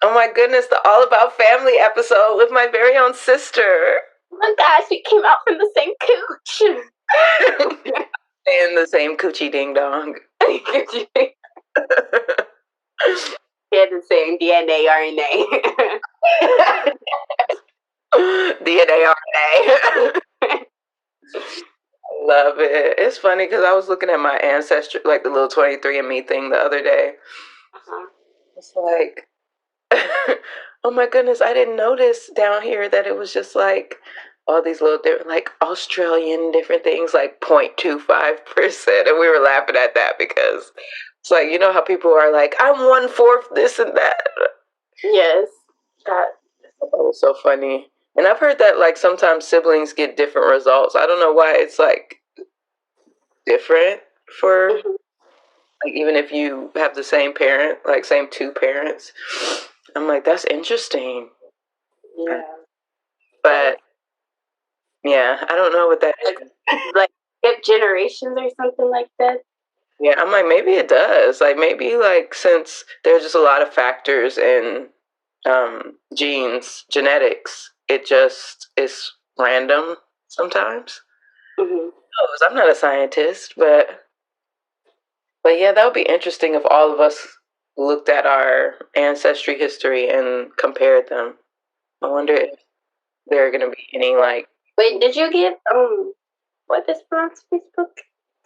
Oh my goodness, the All About Family episode with my very own sister. Oh my gosh, we came out from the same cooch. In the same coochie ding dong. We had the same DNA, RNA. DNA, RNA. Love it. It's funny because I was looking at my ancestry, like the little 23andMe thing the other day. Uh-huh. It's like, oh my goodness, I didn't notice down here that it was just like all these little different, like Australian different things, like 0.25%. And we were laughing at that because it's like, you know how people are like, I'm 1/4 this and that. Yes. That was so funny. And I've heard that like sometimes siblings get different results. I don't know why it's like different for like even if you have the same parent, like same two parents. I'm like, that's interesting. Yeah. But yeah, I don't know what that is. Like skip generations or something like that. Yeah, I'm like, maybe it does. Like maybe like since there's just a lot of factors in genes, genetics, it just is random sometimes. Mm-hmm. I'm not a scientist, but yeah, that would be interesting if all of us looked at our ancestry history and compared them. I wonder if there are going to be any like. Wait, did you get what does Bronx Facebook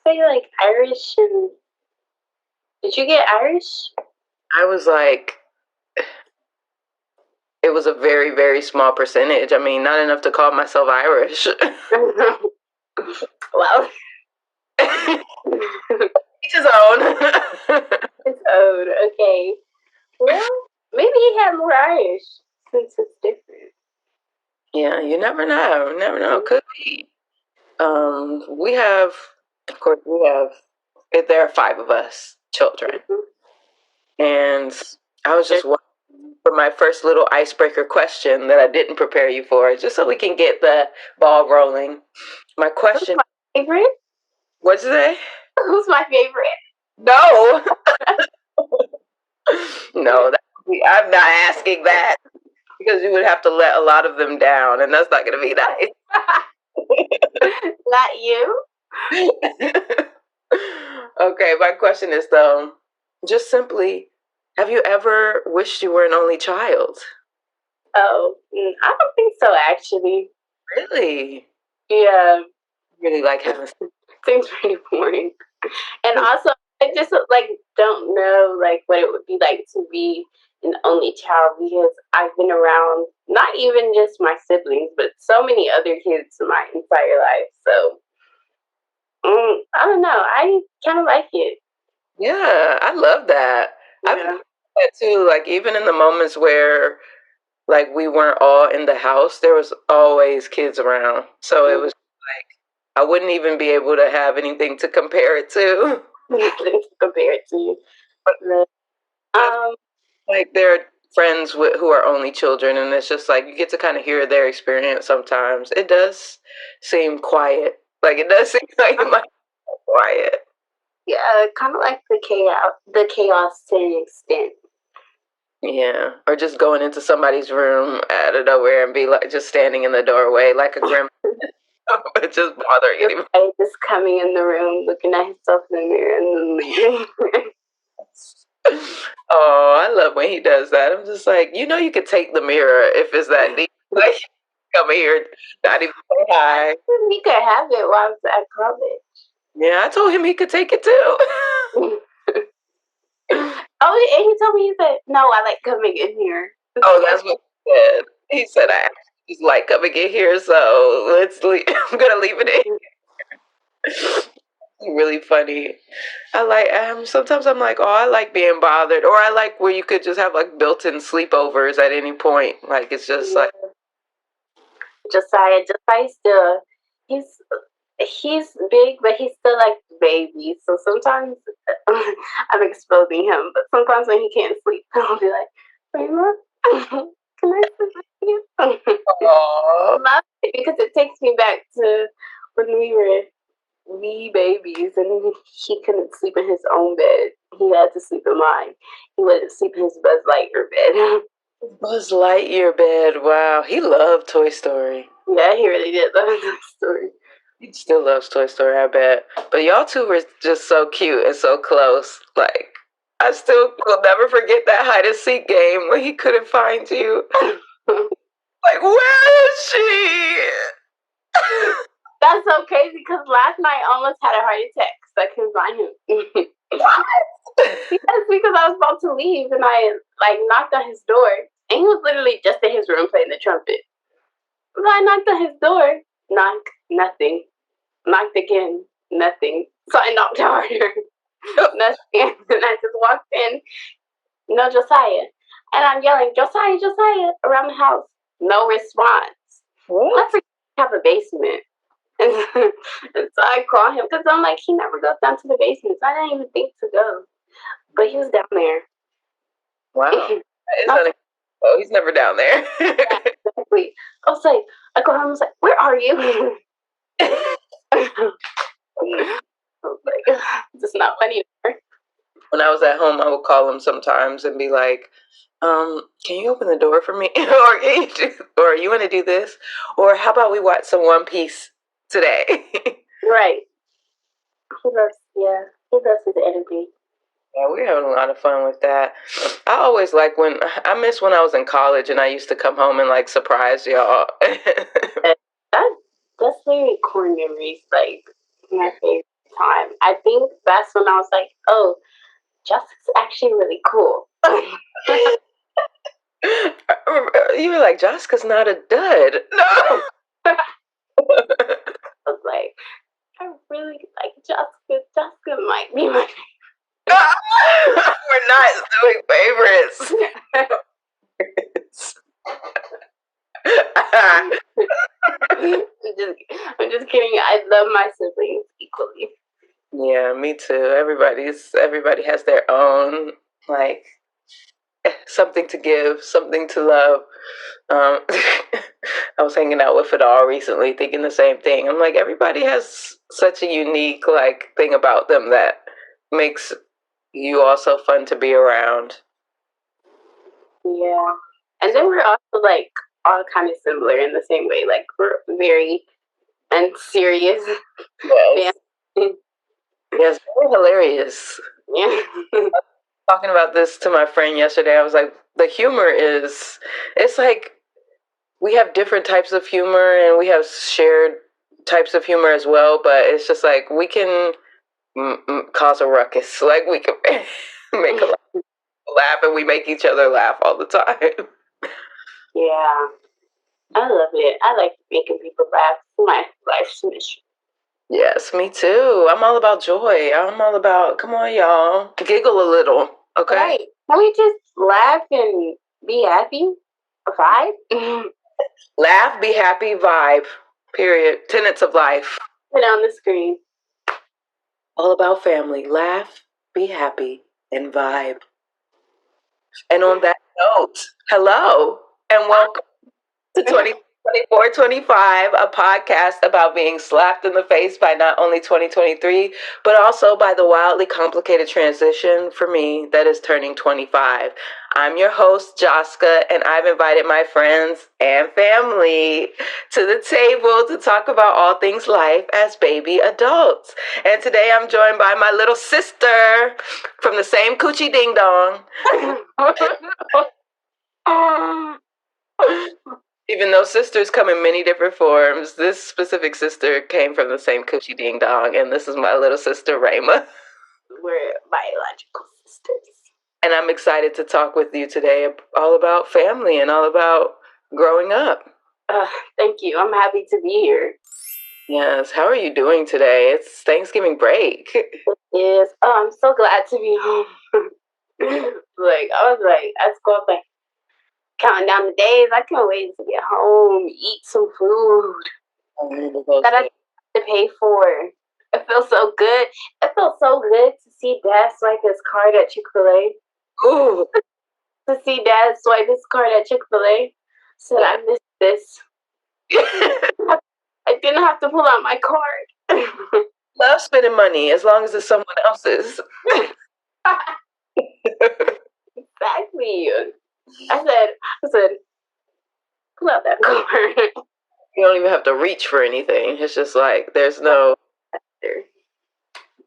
say, like Irish? And did you get Irish? I was like, it was a very, very small percentage. I mean, not enough to call myself Irish. Well, each his own. His own. Okay. Well, maybe he had more Irish since it's different. Yeah, you never know. Never know. Could be. We have, of course, there are 5 of us children. Mm-hmm. And I was just wondering for my first little icebreaker question that I didn't prepare you for, just so we can get the ball rolling. My question. Who's my favorite? What'd you say? Who's my favorite? No. No, I'm not asking that because you would have to let a lot of them down, and that's not going to be nice. Not you? Okay, my question is though, just simply, have you ever wished you were an only child? Oh, I don't think so, actually. Really? Yeah. Really like having. Seems pretty boring. And also, I just like don't know like what it would be like to be an only child because I've been around not even just my siblings, but so many other kids my entire life. So I don't know. I kind of like it. Yeah, I love that. Yeah. I've done that too. Like even in the moments where like we weren't all in the house, there was always kids around. So it was like I wouldn't even be able to have anything to compare it to. Nothing to compare it to. Like there are friends who are only children, and it's just like you get to kind of hear their experience sometimes. It does seem quiet. Like it does seem like it might be quiet. Yeah, kind of like the chaos to an extent. Yeah, or just going into somebody's room out of nowhere and be like just standing in the doorway like a grandma. But just bothering anybody. Just coming in the room, looking at himself in the mirror, and then leaving. Oh, I love when he does that. I'm just like, you could take the mirror if it's that deep. Like, come here, not even say hi. He could have it while I was at college. Yeah, I told him he could take it too. Oh, and he told me, he said, no, I like coming in here. Oh, that's what he said. He said, I just like coming in here, so let's leave. I'm going to leave it in here. Really funny. I like sometimes I'm like, oh, I like being bothered, or I like where you could just have like built-in sleepovers at any point. Like it's just like Josiah still he's big, but he's still like the baby. So sometimes I'm exposing him, but sometimes when he can't sleep, I'll be like, Rhema, can reason he couldn't sleep in his own bed. He had to sleep in mine. He wouldn't sleep in his Buzz Lightyear bed. Buzz Lightyear bed. Wow, he loved Toy Story. Yeah, he really did love Toy Story. He still loves Toy Story, I bet. But y'all two were just so cute and so close. Like, I still will never forget that hide and seek game when he couldn't find you. Like, where is she? That's so crazy because last night I almost had a heart attack because I couldn't find him. What? Yes, because I was about to leave and I knocked on his door and he was literally just in his room playing the trumpet. So I knocked on his door, knock, nothing. Knocked again, nothing. So I knocked harder, nothing. And I just walked in, no Josiah. And I'm yelling, Josiah, Josiah, around the house. No response. What? Let's have a basement. And so I call him because I'm like, he never goes down to the basement. So I didn't even think to go. But he was down there. Wow. Oh, he's never down there. Yeah, exactly. I was like, I go home, I was like, where are you? I was like, this is not funny anymore. When I was at home, I would call him sometimes and be like, can you open the door for me? Or you want to do this? Or how about we watch some One Piece today? Right. He loves his energy. Yeah, we're having a lot of fun with that. I always like I miss when I was in college and I used to come home and like surprise y'all. That's very core memories, like my favorite time. I think that's when I was like, oh, Jessica's actually really cool. You were like, Josca's not a dud. No. I was like, I really like Jessica. Jessica might be my favorite. We're not doing favorites. I'm just kidding. I love my siblings equally. Yeah, me too. Everybody has their own, like, something to give, something to love. I was hanging out with Fidal recently thinking the same thing. I'm like, everybody has such a unique, like, thing about them that makes you also fun to be around. Yeah. And then we're also, like, all kind of similar in the same way. Like, we're very unserious. Yes. Yes, very hilarious. Yeah. Talking about this to my friend yesterday, I was like, the humor it's like we have different types of humor and we have shared types of humor as well, but it's just like we can cause a ruckus. Like we can make a laugh and we make each other laugh all the time. Yeah. I love it. I like making people laugh. My life's mission. Yes, me too. I'm all about joy. I'm all about, come on, y'all. Giggle a little, okay? Right. Can we just laugh and be happy? A vibe? Laugh, be happy, vibe. Period. Tenets of life. Put it on the screen. All about family. Laugh, be happy, and vibe. And on that note, hello and welcome to 2425, a podcast about being slapped in the face by not only 2023, but also by the wildly complicated transition for me that is turning 25. I'm your host, Josca, and I've invited my friends and family to the table to talk about all things life as baby adults. And today I'm joined by my little sister from the same coochie ding dong. Even though sisters come in many different forms, this specific sister came from the same coochie ding dong, and this is my little sister, Rhema. We're biological sisters. And I'm excited to talk with you today all about family and all about growing up. Thank you. I'm happy to be here. Yes. How are you doing today? It's Thanksgiving break. It is. Oh, I'm so glad to be home. I was at school, counting down the days. I can't wait to get home, eat some food that I have to pay for. It feels so good. It feels so good to see Dad swipe his card at Chick-fil-A. Ooh. To see Dad swipe his card at Chick-fil-A. So I missed this. I didn't have to pull out my card. love spending money as long as it's someone else's. Exactly. I said, pull out that card. You don't even have to reach for anything. It's just like there's no.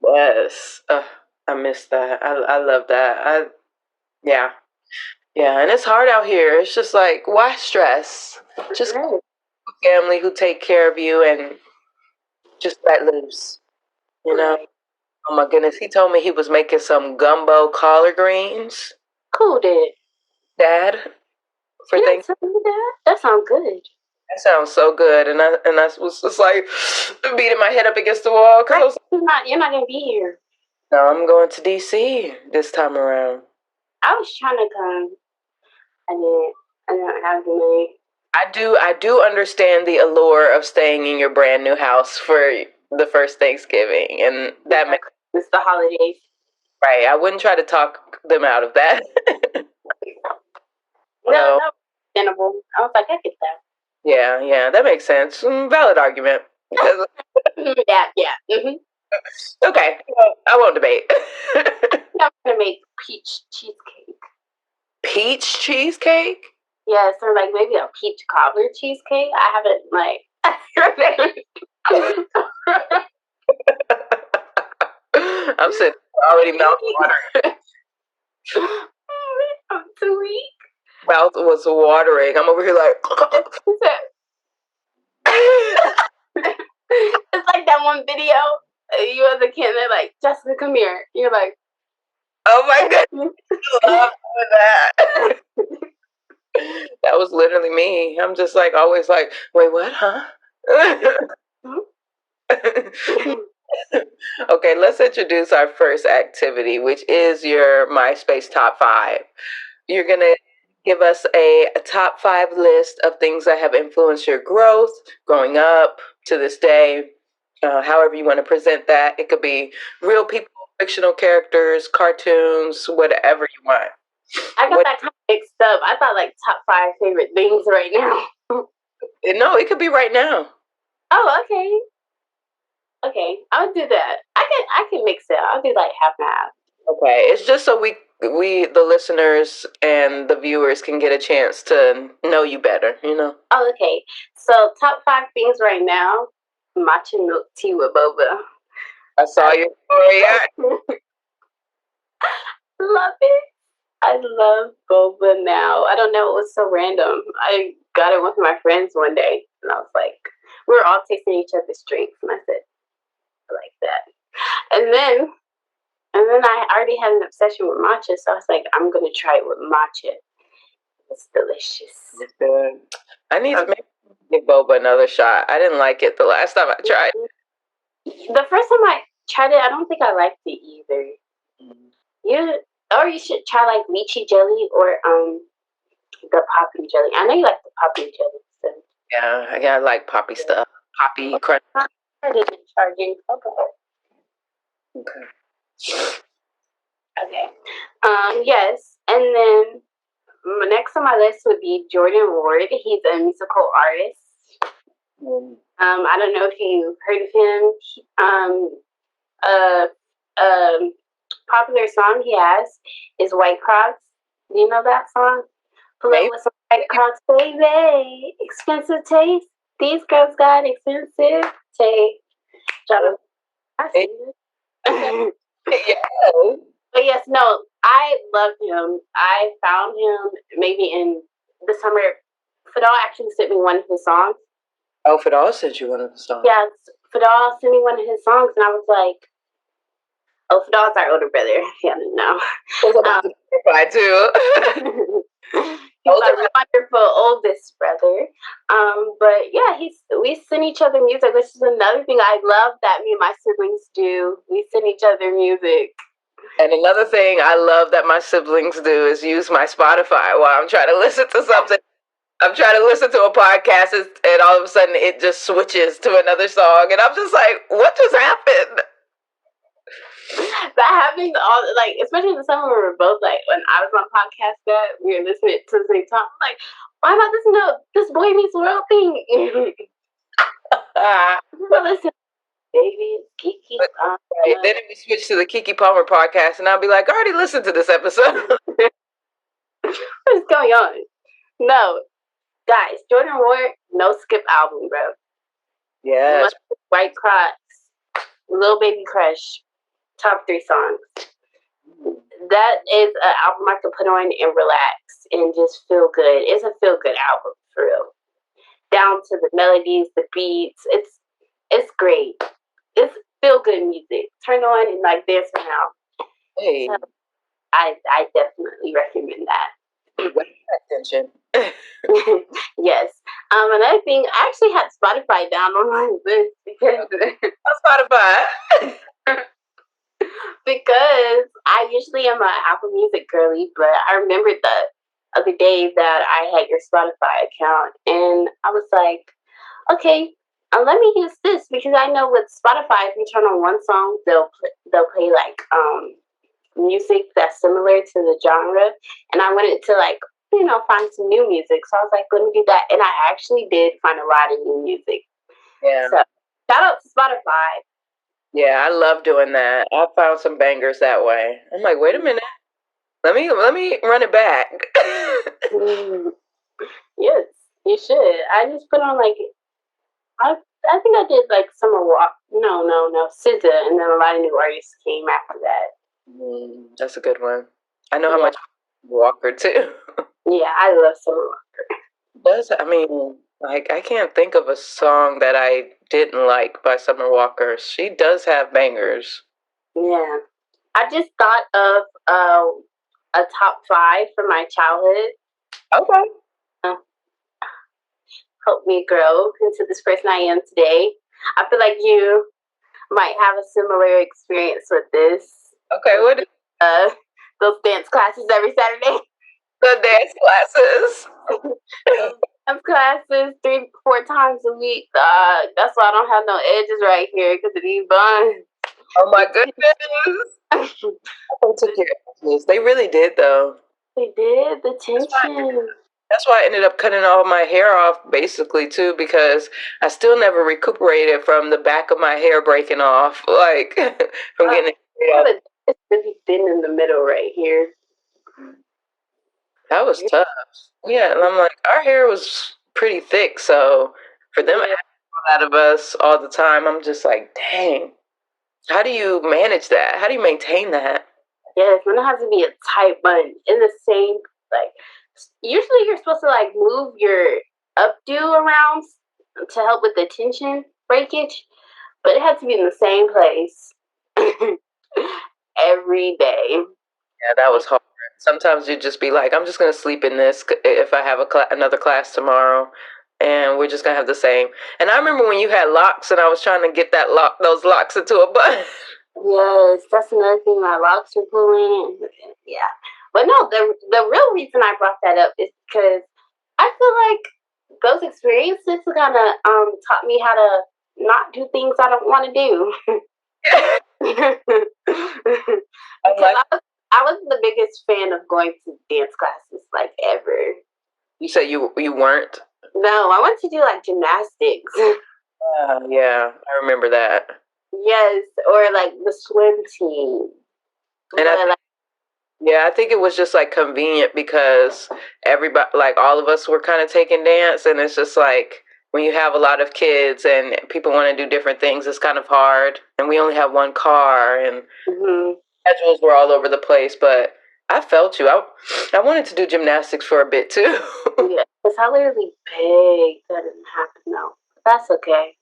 Yes, I miss that. I love that. Yeah, and it's hard out here. It's just like, why stress? Just family who take care of you and just let loose. You know. Oh my goodness, he told me he was making some gumbo collard greens. Who did? Dad. For things. That sounds good. That sounds so good, and I was just like beating my head up against the wall because I was like, you're not gonna be here. No, I'm going to DC this time around. I was trying to come. I didn't have the money. I do understand the allure of staying in your brand new house for the first Thanksgiving, and that makes it's the holidays. Right. I wouldn't try to talk them out of that. No, that was understandable. I was like, I get that. Yeah, that makes sense. Valid argument. Yeah. Mm-hmm. Okay, I won't debate. I'm gonna make peach cheesecake. Peach cheesecake? Yeah, so like maybe a peach cobbler cheesecake. I haven't I'm sitting already mouth watering. I'm too weak. Mouth was watering. I'm over here like. It's like that one video. You as a kid, they're like, Jessica, come here. You're like, oh my goodness, I love that. That was literally me. I'm just like always like, wait, what? Huh? Okay, let's introduce our first activity, which is your MySpace top 5. You're gonna give us a top 5 list of things that have influenced your growth growing up to this day. However you want to present that. It could be real people, fictional characters, cartoons, whatever you want. I got that kind of mixed up. I thought like top 5 favorite things right now. No, it could be right now. Oh, okay. Okay, I'll do that. I can mix it. I'll do like half and half. Okay, it's just so we the listeners and the viewers can get a chance to know you better, you know. Oh, okay. So top 5 things right now: matcha milk tea with boba. I saw your story. Love it. I love boba now. I don't know. It was so random. I got it with my friends one day, and I was like, we were all tasting each other's drinks, and I said, I like that. And then I already had an obsession with matcha, so I was like, I'm gonna try it with matcha. It's delicious. It's good. I need to give boba another shot. I didn't like it the last time I tried. The first time I tried it, I don't think I liked it either. You should try like lychee jelly or the poppy jelly. I know you like the poppy jelly. So. Yeah, I like poppy stuff. Poppy crunch. I didn't charge any. Okay. Yes, and then next on my list would be Jordan Ward. He's a musical artist. I don't know if you've heard of him. Popular song he has is White Crocs. Do you know that song? Pull up with some White Crocs, baby. Expensive taste. These girls got expensive taste. I see it. Yeah. But yes, no, I love him. I found him maybe in the summer. Fidel actually sent me one of his songs. Oh, Fidel sent you one of the songs? Yes, Fidel sent me one of his songs, and I was like, oh, Fidel's our older brother. Yeah, no. I was about to clarify too. He's my wonderful oldest brother. But yeah, we send each other music, which is another thing I love that me and my siblings do. We send each other music. And another thing I love that my siblings do is use my Spotify while I'm trying to listen to something. I'm trying to listen to a podcast, and all of a sudden it just switches to another song, and I'm just like, what just happened? That happens all, like, especially in the summer when we were both, like, when I was on podcast that we were listening to the same time. I'm like, why am I listening to this Boy Meets World thing? Listen. baby. Kiki. Right. Then we switch to the Kiki Palmer podcast, and I'll be like, I already listened to this episode. What's going on? No, guys, Jordan Ward, no skip album, bro. Yes. White Crocs, Little Baby Crush, top 3 songs. That is an album I could put on and relax and just feel good. It's a feel good album for real. Down to the melodies, the beats. It's great. It's feel good music. Turn on and like dance around. Hey. So I definitely recommend that. Attention. Yes. Another thing, I actually had Spotify down on my list because Spotify. because I usually am an Apple Music girly, but I remembered the other day that I had your Spotify account, and I was like, okay, let me use this because I know with Spotify, if you turn on one song, they'll play like music that's similar to the genre, and I wanted to like find some new music, so I was like, let me do that, and I actually did find a lot of new music. Yeah. So shout out to Spotify. Yeah, I love doing that. I found some bangers that way. I'm like, wait a minute. Let me run it back. Yes, you should. I just put on like I think I did like Summer Walk. No, SZA, and then a lot of new artists came after that. That's a good one. I know how much Walker too. Yeah, I love Summer Walker. I can't think of a song that I didn't like by Summer Walker. She does have bangers. Yeah. I just thought of a top 5 from my childhood. Okay. Help me grow into this person I am today. I feel like you might have a similar experience with this. Okay, what is those dance classes every Saturday? The dance classes. Dance classes 3-4 times a week. That's why I don't have no edges right here because of these buns. Oh my goodness. They took your edges. They really did though. They did. The tension. That's why I ended up cutting all my hair off basically too, because I still never recuperated from the back of my hair breaking off, like from getting it. It's really thin in the middle right here. That was tough. Yeah, and I'm like, our hair was pretty thick, so for them out of us all the time, I'm just like, dang. How do you manage that? How do you maintain that? Yes, and it has to be a tight bun in the same like. Usually, you're supposed to like move your updo around to help with the tension breakage, but it had to be in the same place every day. Yeah, that was hard. Sometimes you'd just be like, I'm just going to sleep in this if I have another class tomorrow, and we're just going to have the same. And I remember when you had locks, and I was trying to get those locks into a bun. Yes, that's another thing. My locks were pulling. Yeah. But no, the real reason I brought that up is because I feel like those experiences kind of taught me how to not do things I don't want to do. I was the biggest fan of going to dance classes like ever. You said you weren't? No, I went to do like gymnastics. Yeah, I remember that. Yes, or like the swim team. And I think it was just like convenient because everybody, like all of us were kind of taking dance, and it's just like when you have a lot of kids and people want to do different things, it's kind of hard. And we only have one car, and schedules were all over the place. But I felt you. I wanted to do gymnastics for a bit too. Yeah, it's literally big. That didn't happen though. That's okay.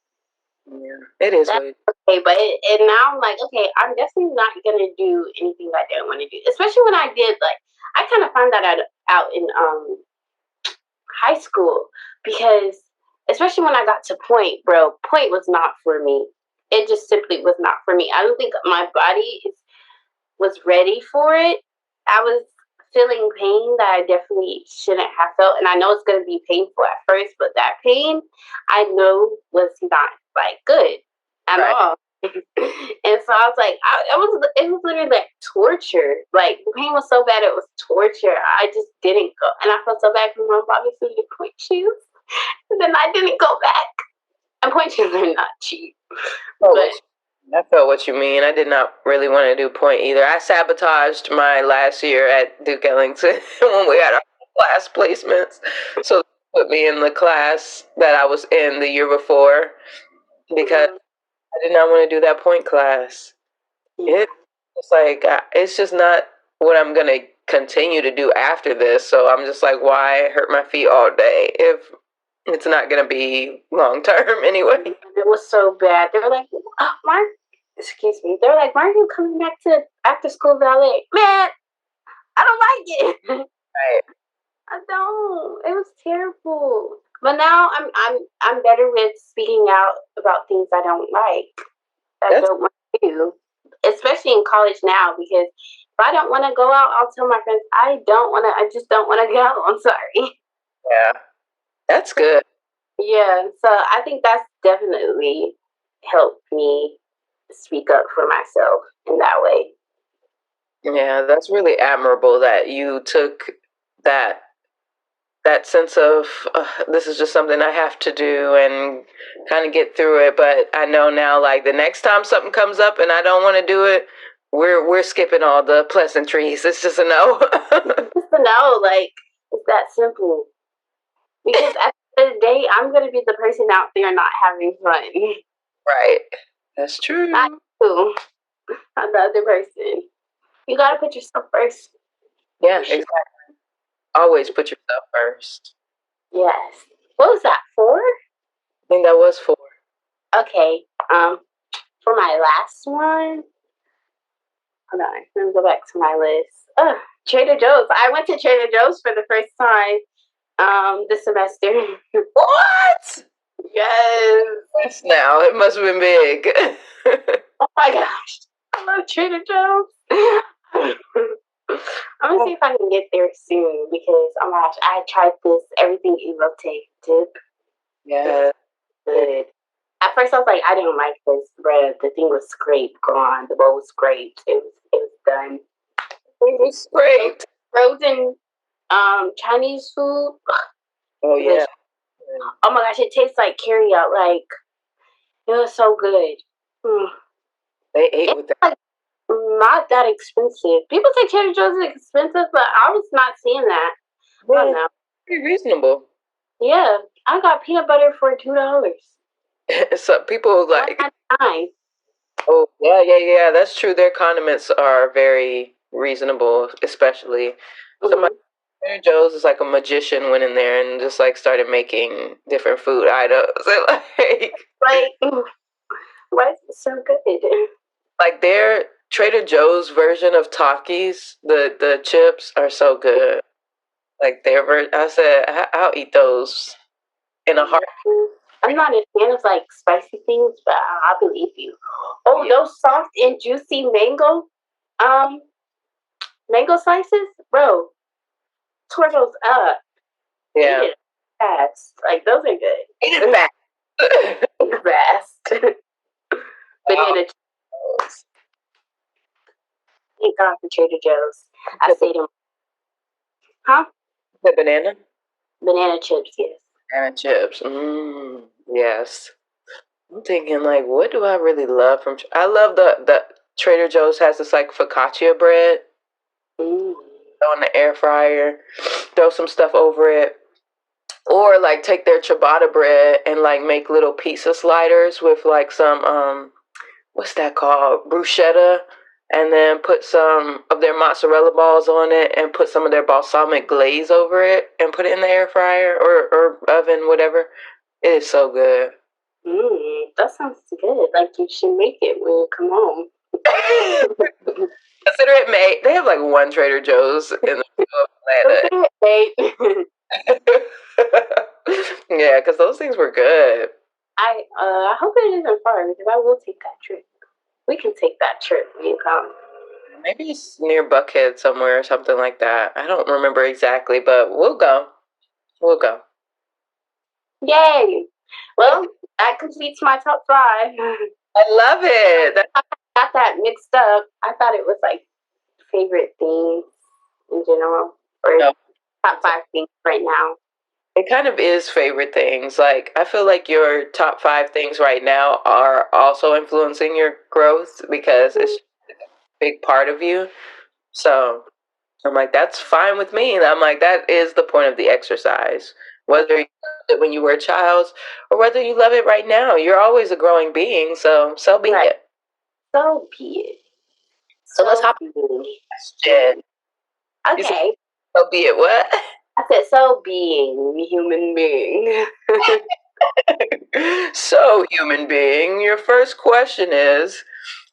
Yeah, it is. That's okay, but and now I'm like, okay, I'm definitely not gonna do anything I didn't want to do. Especially when I did like, I kind of found that out in high school because, especially when I got to point, bro, point was not for me. It just simply was not for me. I don't think my body was ready for it. I was feeling pain that I definitely shouldn't have felt, and I know it's gonna be painful at first, but that pain I know was not like good at all. And so I was like, it was literally like torture. Like the pain was so bad, it was torture. I just didn't go, and I felt so bad because my body for the point shoes, and then I didn't go back. And point shoes are not cheap, but I felt what you mean. I did not really want to do point either. I sabotaged my last year at Duke Ellington when we had our class placements. So they put me in the class that I was in the year before because I did not want to do that point class. It's like it's just not what I'm gonna continue to do after this. So I'm just like, why hurt my feet all day if it's not gonna be long term anyway? It was so bad. They were like, oh, why? Excuse me. They were like, why are you coming back to after school ballet? Man, I don't like it. Right. I don't. It was terrible. But now I'm better with speaking out about things I don't like. I don't want to do, especially in college now, because if I don't want to go out, I'll tell my friends I don't want to. I just don't want to go. I'm sorry. Yeah, that's good. Yeah, so I think that's definitely helped me speak up for myself in that way. Yeah, that's really admirable that you took that sense of this is just something I have to do and kind of get through it. But I know now, like the next time something comes up and I don't want to do it, we're skipping all the pleasantries. It's just a no. Just a no, like it's that simple. Because at the end of the day, I'm gonna be the person out there not having fun. Right. That's true. Not you, not the other person. You gotta put yourself first. Yeah, exactly. Always put yourself first. Yes. What was that for? I think that was 4. Okay. For my last one, hold on. Let me go back to my list. Trader Joe's. I went to Trader Joe's for the first time this semester. What? Yes. Now it must have been big. Oh my gosh. I love Trader Joe's. I'm gonna see if I can get there soon because oh my gosh, I tried this everything elote dip. Yeah. Good. At first I was like, I didn't like this bread. The thing was scraped, gone. The bowl was scraped. It was done. It was scraped. Frozen Chinese food. Oh yeah. Oh my gosh, it tastes like carry out. Like it was so good. They ate with that. Like, not that expensive. People say Trader Joe's is expensive, but I was not seeing that. I don't know. Pretty reasonable. Yeah, I got peanut butter for $2. So people like, $1.99. oh yeah. That's true. Their condiments are very reasonable, especially somebody. Trader Joe's is like a magician went in there and just like started making different food items. Like, why is it so good? Like their Trader Joe's version of Takis, the chips are so good. Like I said, I'll eat those in a heartbeat. I'm not a fan of like spicy things, but I believe you. Oh, yeah. Those soft and juicy mango slices, bro. Tore those up. Yeah. Eat it fast. Like those are good. Eat it fast. Eat it fast. Banana chips. Thank God for Trader Joe's. I say them. Huh? The banana? Banana chips, yes. Banana chips. Yes. I'm thinking like, what do I really love from? I love the Trader Joe's has this like focaccia bread. Throw in the air fryer, throw some stuff over it, or like take their ciabatta bread and like make little pizza sliders with like some what's that called, bruschetta, and then put some of their mozzarella balls on it and put some of their balsamic glaze over it and put it in the air fryer or oven, whatever. It is so good. That sounds good. Like you should make it when you come home. Consider it made. They have like one Trader Joe's in the Atlanta. Yeah, because those things were good. I hope it isn't far because I will take that trip. We can take that trip when you come. Maybe it's near Buckhead somewhere or something like that. I don't remember exactly, but we'll go. We'll go. Yay! Well, that completes my top 5. I love it. I got that mixed up. I thought it was like favorite things in general or top 5 things right now. It kind of is favorite things. Like, I feel like your top 5 things right now are also influencing your growth because it's a big part of you. So I'm like, that's fine with me. And I'm like, that is the point of the exercise. Whether you loved it when you were a child or whether you love it right now, you're always a growing being. So be Right. it. So be it. So let's hop into the question. Okay. So be it what? I said, so being, human being. So, human being, your first question is,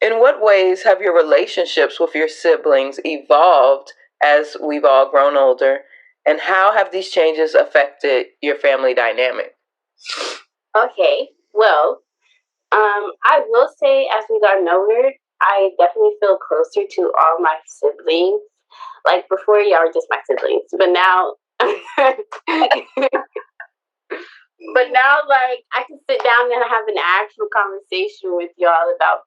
in what ways have your relationships with your siblings evolved as we've all grown older? And how have these changes affected your family dynamic? Okay. Well, I will say as we got older, I definitely feel closer to all my siblings. Like before, y'all were just my siblings, but now, like I can sit down and have an actual conversation with y'all about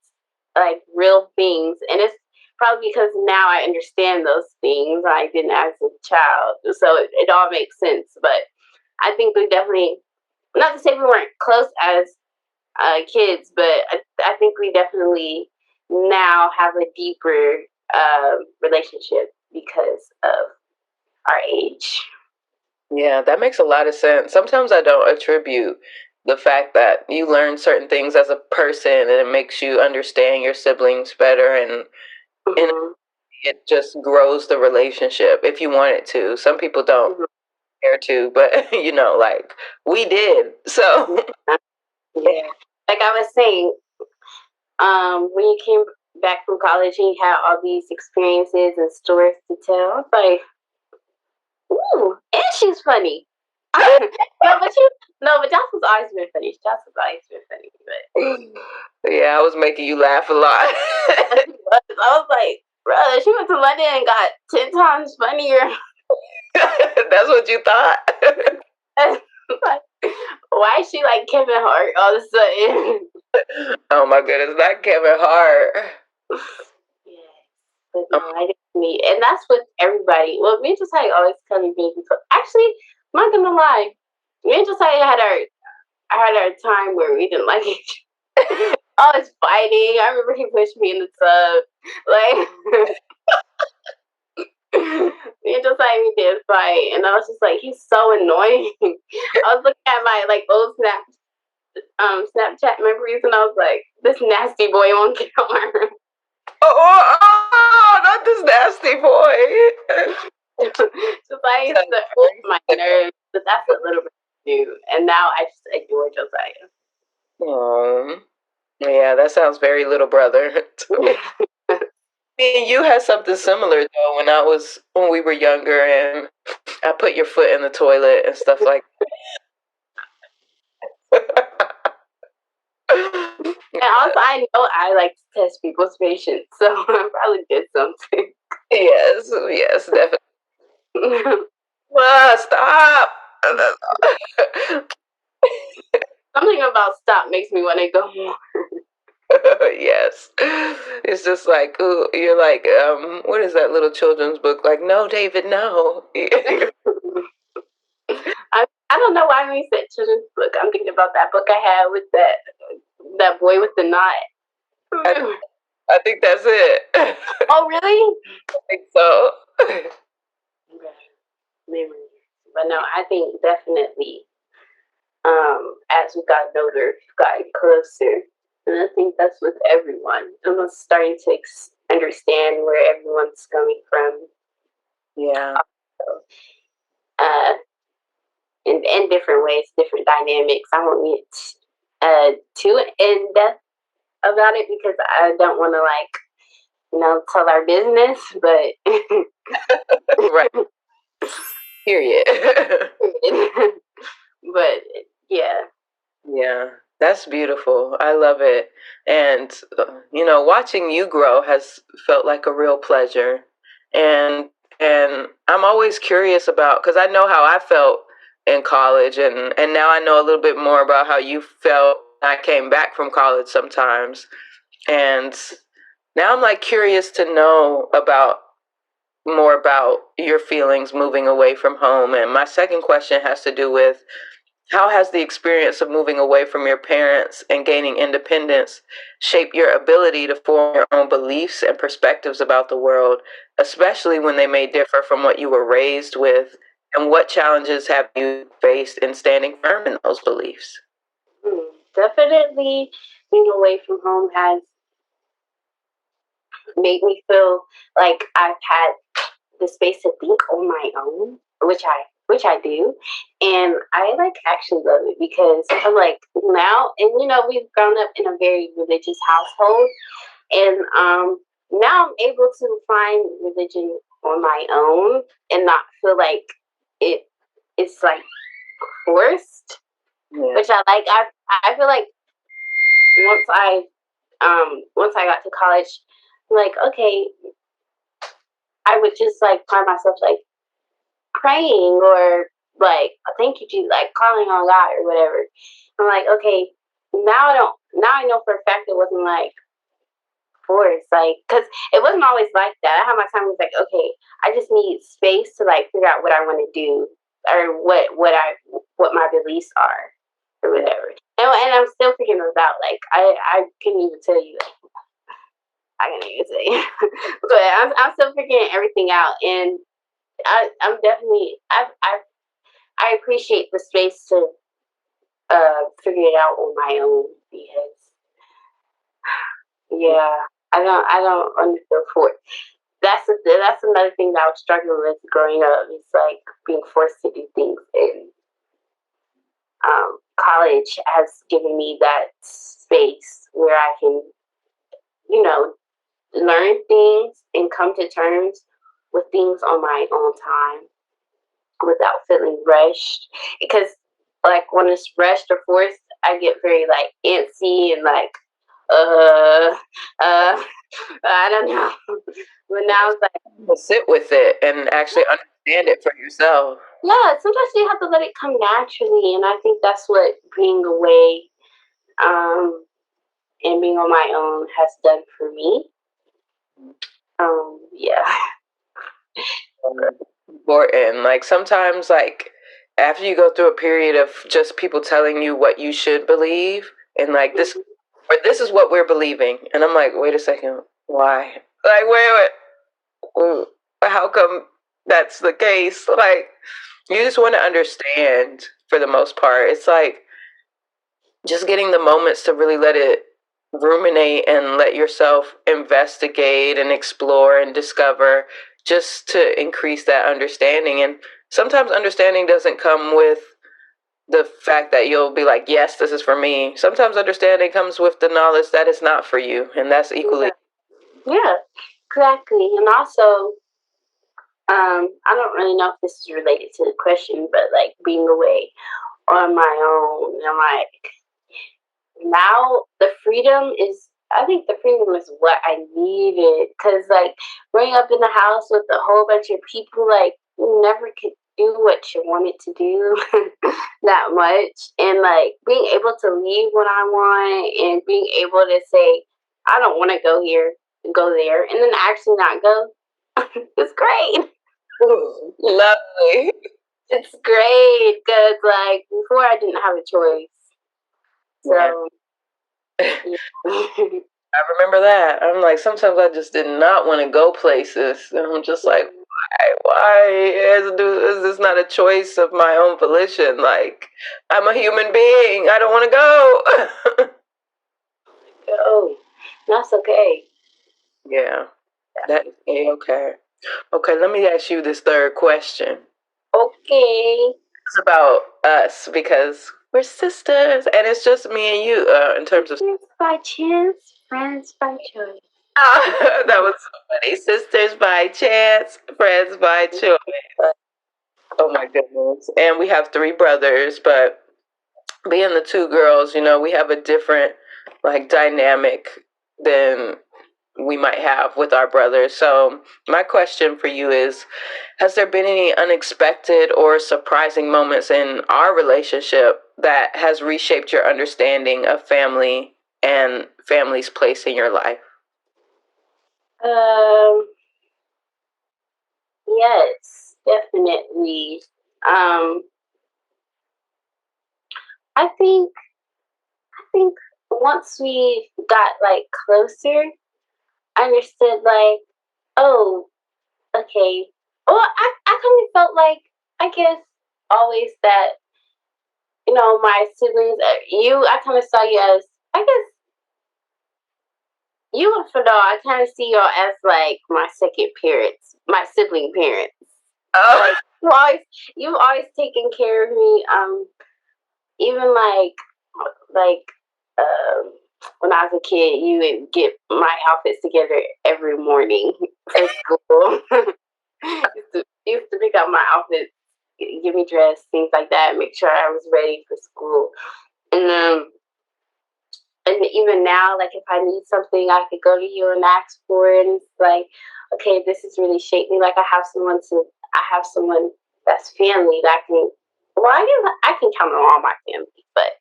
like real things, and it's probably because now I understand those things I didn't as a child, so it all makes sense. But I think we definitely, not to say we weren't close as kids, but I think we definitely now have a deeper relationship because of our age. Yeah, that makes a lot of sense. Sometimes I don't attribute the fact that you learn certain things as a person and it makes you understand your siblings better, and it just grows the relationship if you want it to. Some people don't care to, but like we did. So Yeah. Like I was saying, when you came back from college and you had all these experiences and stories to tell, I was like, ooh, and she's funny. But Jocelyn's always been funny. Jocelyn's always been funny. But yeah, I was making you laugh a lot. I was like, brother, she went to London and got 10 times funnier. That's what you thought? Like, why is she like Kevin Hart all of a sudden? Oh my goodness, not Kevin Hart. Yeah, but no, I didn't meet, and that's with everybody. Well, me and Josiah always kind of been. Actually, I'm not gonna lie, me and Josiah had our time where we didn't like each other. Always fighting. I remember he pushed me in the tub, like. Me and Josiah, we did fight, and I was just like, he's so annoying. I was looking at my like old Snapchat memories, and I was like, this nasty boy on camera. Oh, not this nasty boy. Josiah used to hurt my nerves, but that's a little bit new. And now I just adore Josiah. Oh, yeah, that sounds very little brother. Me and you had something similar though when we were younger, and I put your foot in the toilet and stuff like that. And also, I know I like to test people's patience, so I probably did something. Yes, definitely. Stop. Something about stop makes me want to go more. Yes, it's just like, ooh, you're like, what is that little children's book? Like, no, David, no. I don't know why when you said children's book, I'm thinking about that book I had with that boy with the knot. I think that's it. Oh, really? I think so. Memory. But no, I think definitely as we got older, we've gotten closer. And I think that's with everyone. I'm starting to understand where everyone's coming from. Yeah. In different ways, different dynamics. I won't get too in depth about it because I don't want to tell our business, but right. Period. But yeah. Yeah, that's beautiful. I love it. And, watching you grow has felt like a real pleasure. And I'm always curious about, because I know how I felt in college, and now I know a little bit more about how you felt when I came back from college sometimes. And now I'm like curious to know about more about your feelings moving away from home. And my second question has to do with, how has the experience of moving away from your parents and gaining independence shaped your ability to form your own beliefs and perspectives about the world, especially when they may differ from what you were raised with? And what challenges have you faced in standing firm in those beliefs? Definitely being away from home has made me feel like I've had the space to think on my own, which I do, and I like actually love it because I'm like now, and we've grown up in a very religious household, and now I'm able to find religion on my own and not feel like it's like forced, which I like. I feel like once I got to college, I'm like, okay, I would just like find myself like praying or like thank you Jesus, like calling on God or whatever. I'm like, okay, now I know for a fact it wasn't like forced, like because it wasn't always like that. I had my time was like, okay, I just need space to like figure out what I want to do or what my beliefs are or whatever. And I'm still figuring those out. Like I couldn't even tell you. I can't even say, but I'm still figuring everything out, and I'm definitely I appreciate the space to figure it out on my own because yeah, I don't understand for it. That's another thing that I was struggling with growing up. It's like being forced to do things, and college has given me that space where I can learn things and come to terms with things on my own time without feeling rushed. Because like when it's rushed or forced, I get very like antsy and like I don't know. But now it's like Sit with it and actually understand it for yourself. yeah, sometimes you have to let it come naturally, and I think that's what being away and being on my own has done for me. Yeah. Important. Like sometimes, like after you go through a period of just people telling you what you should believe, and like this, or this is what we're believing, and I'm like, wait a second, why? Like, wait, how come that's the case? Like, you just want to understand for the most part. It's like just getting the moments to really let it ruminate and let yourself investigate and explore and discover, just to increase that understanding. And sometimes understanding doesn't come with the fact that you'll be like, yes, this is for me. Sometimes understanding comes with the knowledge that it's not for you, and that's equally. Yeah, exactly. And also, I don't really know if this is related to the question, but like being away on my own, and like now I think the freedom is what I needed. Cause like growing up in the house with a whole bunch of people, like you never could do what you wanted to do that much. And like being able to leave when I want and being able to say, I don't want to go here, go there, and then actually not go. It's great. Ooh, lovely. It's great because like before I didn't have a choice. So yeah. I remember that. I'm like, sometimes I just did not want to go places. And I'm just like, why? Is this not a choice of my own volition? Like, I'm a human being. I don't want to go. Oh, that's okay. Yeah, that is okay. Okay, let me ask you this third question. Okay. It's about us because we're sisters, and it's just me and you in terms of. Sisters by chance, friends by choice. That was so funny. Sisters by chance, friends by choice. Oh my goodness. And we have three brothers, but being the two girls, we have a different like dynamic than we might have with our brothers. So my question for you is, has there been any unexpected or surprising moments in our relationship that has reshaped your understanding of family and family's place in your life? Um, Yes, definitely. I think once we got like closer, I understood like, oh, okay. Well, I kind of felt like, I guess, always that, my siblings, I kind of saw you as, I guess, you and Fadal, I kind of see y'all as like my second parents, my sibling parents. Oh. Like, you've always taken care of me. Even like, um, when I was a kid, you would get my outfits together every morning for school. used to pick out my outfits, get me dressed, things like that, make sure I was ready for school. And even now, like if I need something, I could go to you and ask for it. And it's like, okay, this has really shaped me. Like I have someone that's family that I can. Well, I can count on all my family, but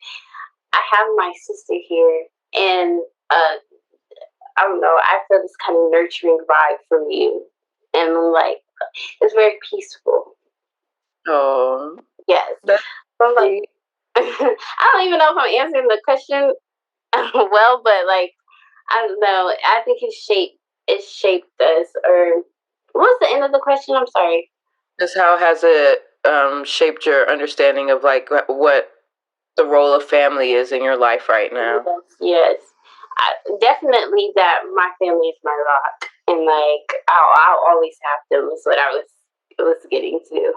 I have my sister here, and I don't know. I feel this kind of nurturing vibe from you, and like it's very peaceful. Oh, yes. That's I'm like, I don't even know if I'm answering the question well, but like I don't know. I think it shaped us. Or what's the end of the question? I'm sorry. just how has it shaped your understanding of like what the role of family is in your life right now? Yes. Definitely that my family is my rock, and like I'll always have them. Is what I was getting to.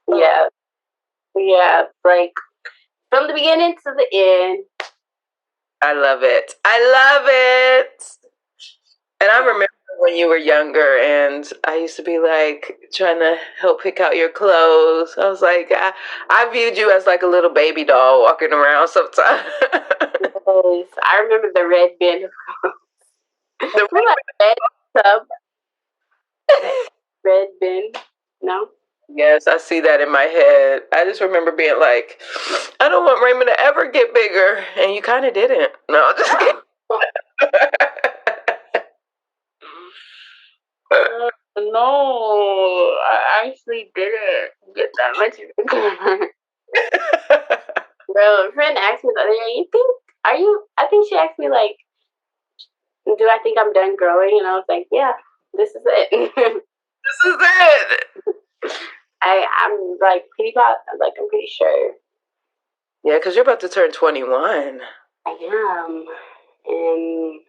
Yeah, yeah. Like from the beginning to the end. I love it. I love it. And I remember when you were younger and I used to be like trying to help pick out your clothes. I was like, I viewed you as like a little baby doll walking around sometimes. Yes, I remember the red bin. The red tub. Red bin. No? Yes, I see that in my head. I just remember being like, I don't want Raymond to ever get bigger. And you kind of didn't. No, just kidding. No, I actually didn't get that much bigger. Bro, a friend asked me the other day, I think she asked me, like, do I think I'm done growing? And I was like, yeah, this is it. This is it. I'm like I'm pretty sure. Yeah, because you're about to turn 21. I am. And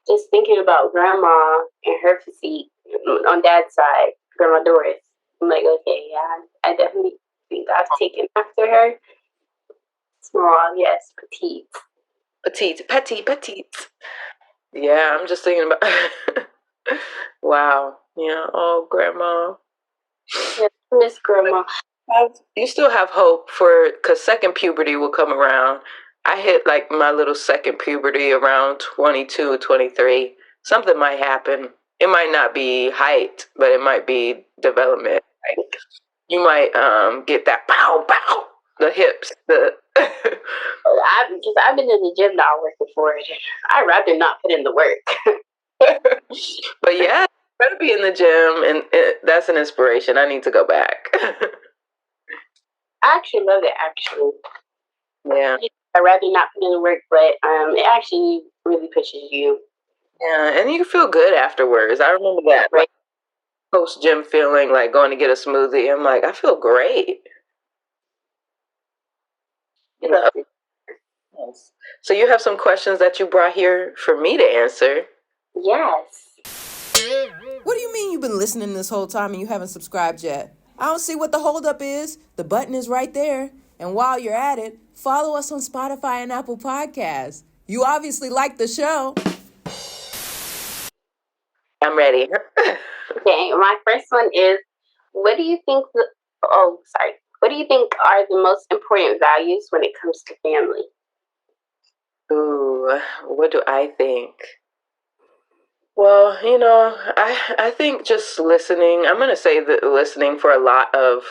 just thinking about grandma and her physique on dad's side, Grandma Doris, I'm like, okay, yeah, I definitely think I've taken after her. Small, yes, petite. Petite. Yeah, I'm just thinking about. Wow. Yeah. Oh, grandma. Yeah, miss grandma. You still have hope for, because second puberty will come around. I hit like my little second puberty around 22, 23. Something might happen. It might not be height, but it might be development. Like you might get that pow pow, the hips, the. I've been in the gym now working for it. I'd rather not put in the work. But yeah, better be in the gym, and that's an inspiration. I need to go back. I actually love it. Actually, Yeah. I'd rather not put in the work, but it actually really pushes you. Yeah, and you feel good afterwards. I remember that, like post gym feeling, like going to get a smoothie. I'm like, I feel great. You know? Yes. So you have some questions that you brought here for me to answer. Yes. What do you mean you've been listening this whole time and you haven't subscribed yet? I don't see what the holdup is. The button is right there. And while you're at it, follow us on Spotify and Apple Podcasts. You obviously like the show. I'm ready. Okay, my first one is, what do you think what do you think are the most important values when it comes to family? Ooh, what do I think? Well, I think just listening. I'm gonna say that listening for a lot of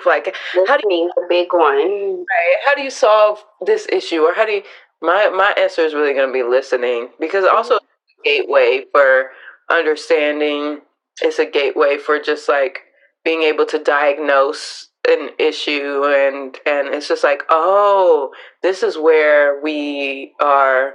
like Listening, the big one. right, how do you solve this issue, or how do you, my answer is really gonna be listening, because also it's a gateway for understanding. It's a gateway for just like being able to diagnose an issue, and it's just like, oh, this is where we are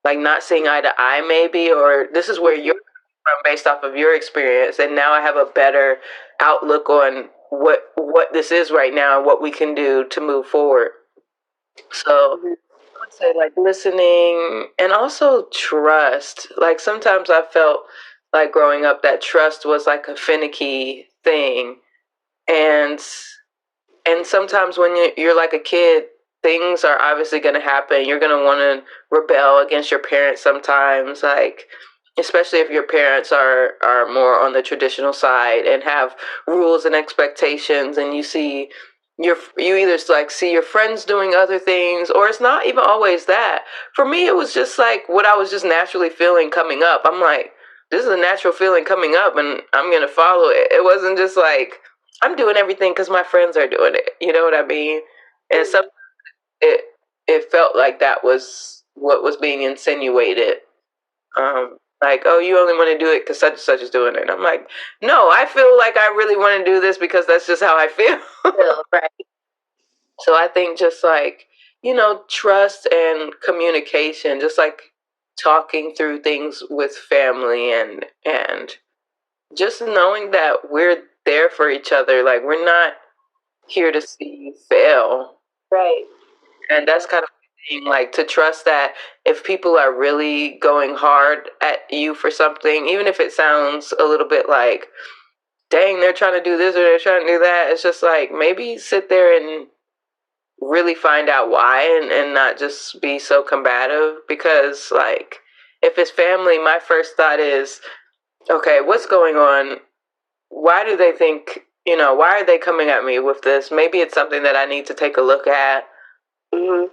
like not seeing eye to eye maybe, or this is where you're from based off of your experience, and now I have a better outlook on what this is right now and what we can do to move forward. So I would say like listening and also trust. Like sometimes I felt like growing up that trust was like a finicky thing, and sometimes when you're like a kid, things are obviously going to happen. You're going to want to rebel against your parents sometimes, like especially if your parents are more on the traditional side and have rules and expectations, and you see you either like see your friends doing other things, or it's not even always that. For me, it was just like what I was just naturally feeling coming up. I'm like, this is a natural feeling coming up, and I'm going to follow it. It wasn't just like I'm doing everything because my friends are doing it. You know what I mean? And so it felt like that was what was being insinuated. Like, oh, you only want to do it because such and such is doing it. And I'm like, no, I feel like I really want to do this because that's just how I feel. Right. So I think just like, trust and communication, just like talking through things with family, and just knowing that we're there for each other. Like we're not here to see you fail. Right. And that's kind of the thing, like to trust that if people are really going hard at you for something, even if it sounds a little bit like, dang, they're trying to do this or they're trying to do that, it's just like maybe sit there and really find out why, and not just be so combative. Because like if it's family, my first thought is, okay, what's going on? Why do they think, why are they coming at me with this? Maybe it's something that I need to take a look at. Mm-hmm.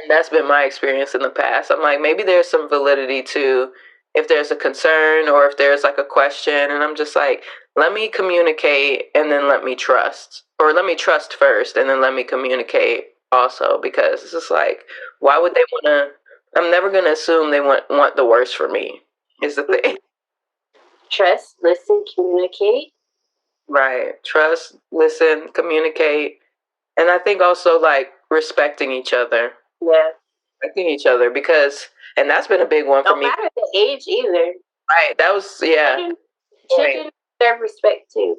And that's been my experience in the past. I'm like, maybe there's some validity to if there's a concern or if there's like a question. And I'm just like, let me communicate and then let me trust. Or let me trust first and then let me communicate also. Because it's just like, why would they want to? I'm never going to assume they want the worst for me, is the thing. Trust, listen, communicate. Right. Trust, listen, communicate. And I think also like respecting each other. Yeah. Respecting each other, because, and that's been a big one for me. No matter the age either. Right. That was, yeah. Children deserve respect too.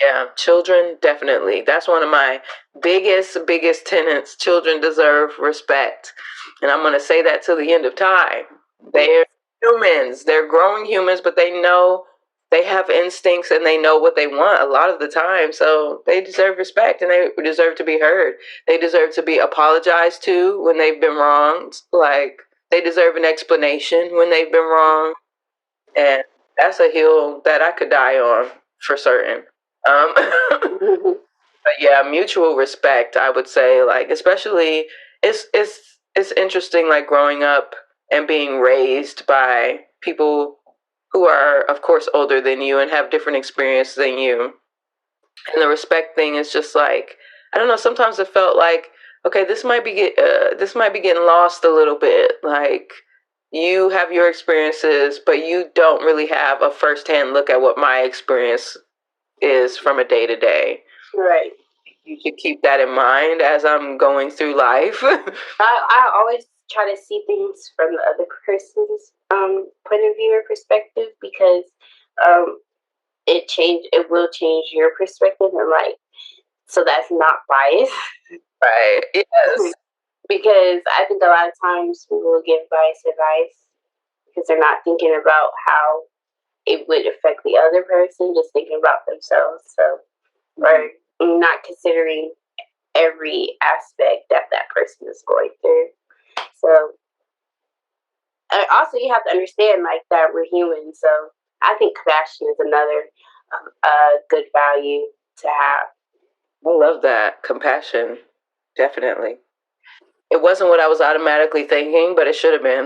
Yeah. Children, definitely. That's one of my biggest tenets. Children deserve respect. And I'm going to say that till the end of time. They're humans. They're growing humans, but they know they have instincts and they know what they want a lot of the time. So they deserve respect and they deserve to be heard. They deserve to be apologized to when they've been wronged. Like they deserve an explanation when they've been wrong. And that's a hill that I could die on for certain. But yeah, mutual respect, I would say, like, especially it's interesting, like growing up and being raised by people who are, of course, older than you and have different experience than you. And the respect thing is just like, I don't know. Sometimes it felt like, okay, this might be getting lost a little bit. Like you have your experiences, but you don't really have a firsthand look at what my experience is from a day to day. Right. You should keep that in mind as I'm going through life. I always try to see things from the other person's point of view or perspective, because it will change your perspective, and like, so that's not biased. Right. Yes. Because I think a lot of times people will give biased advice because they're not thinking about how it would affect the other person, just thinking about themselves. So, or not considering every aspect that person is going through. So, also you have to understand like that we're human. So I think compassion is another good value to have. I love that. Compassion. Definitely. It wasn't what I was automatically thinking, but it should have been.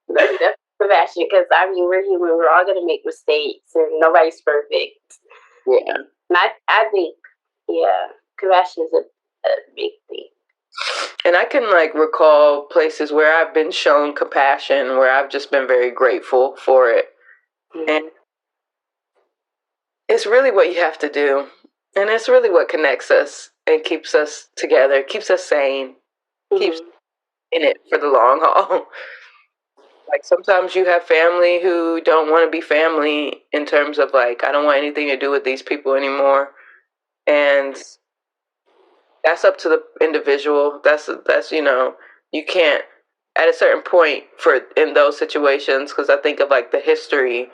That's compassion, because I mean, we're human. We're all going to make mistakes, and nobody's perfect. Yeah. And I think, yeah, compassion is a big thing. And I can like recall places where I've been shown compassion, where I've just been very grateful for it. And it's really what you have to do. And it's really what connects us and keeps us together, keeps us sane, keeps in it for the long haul. Like sometimes you have family who don't want to be family in terms of like, I don't want anything to do with these people anymore. And that's up to the individual. That's you can't at a certain point for in those situations, because I think of like the history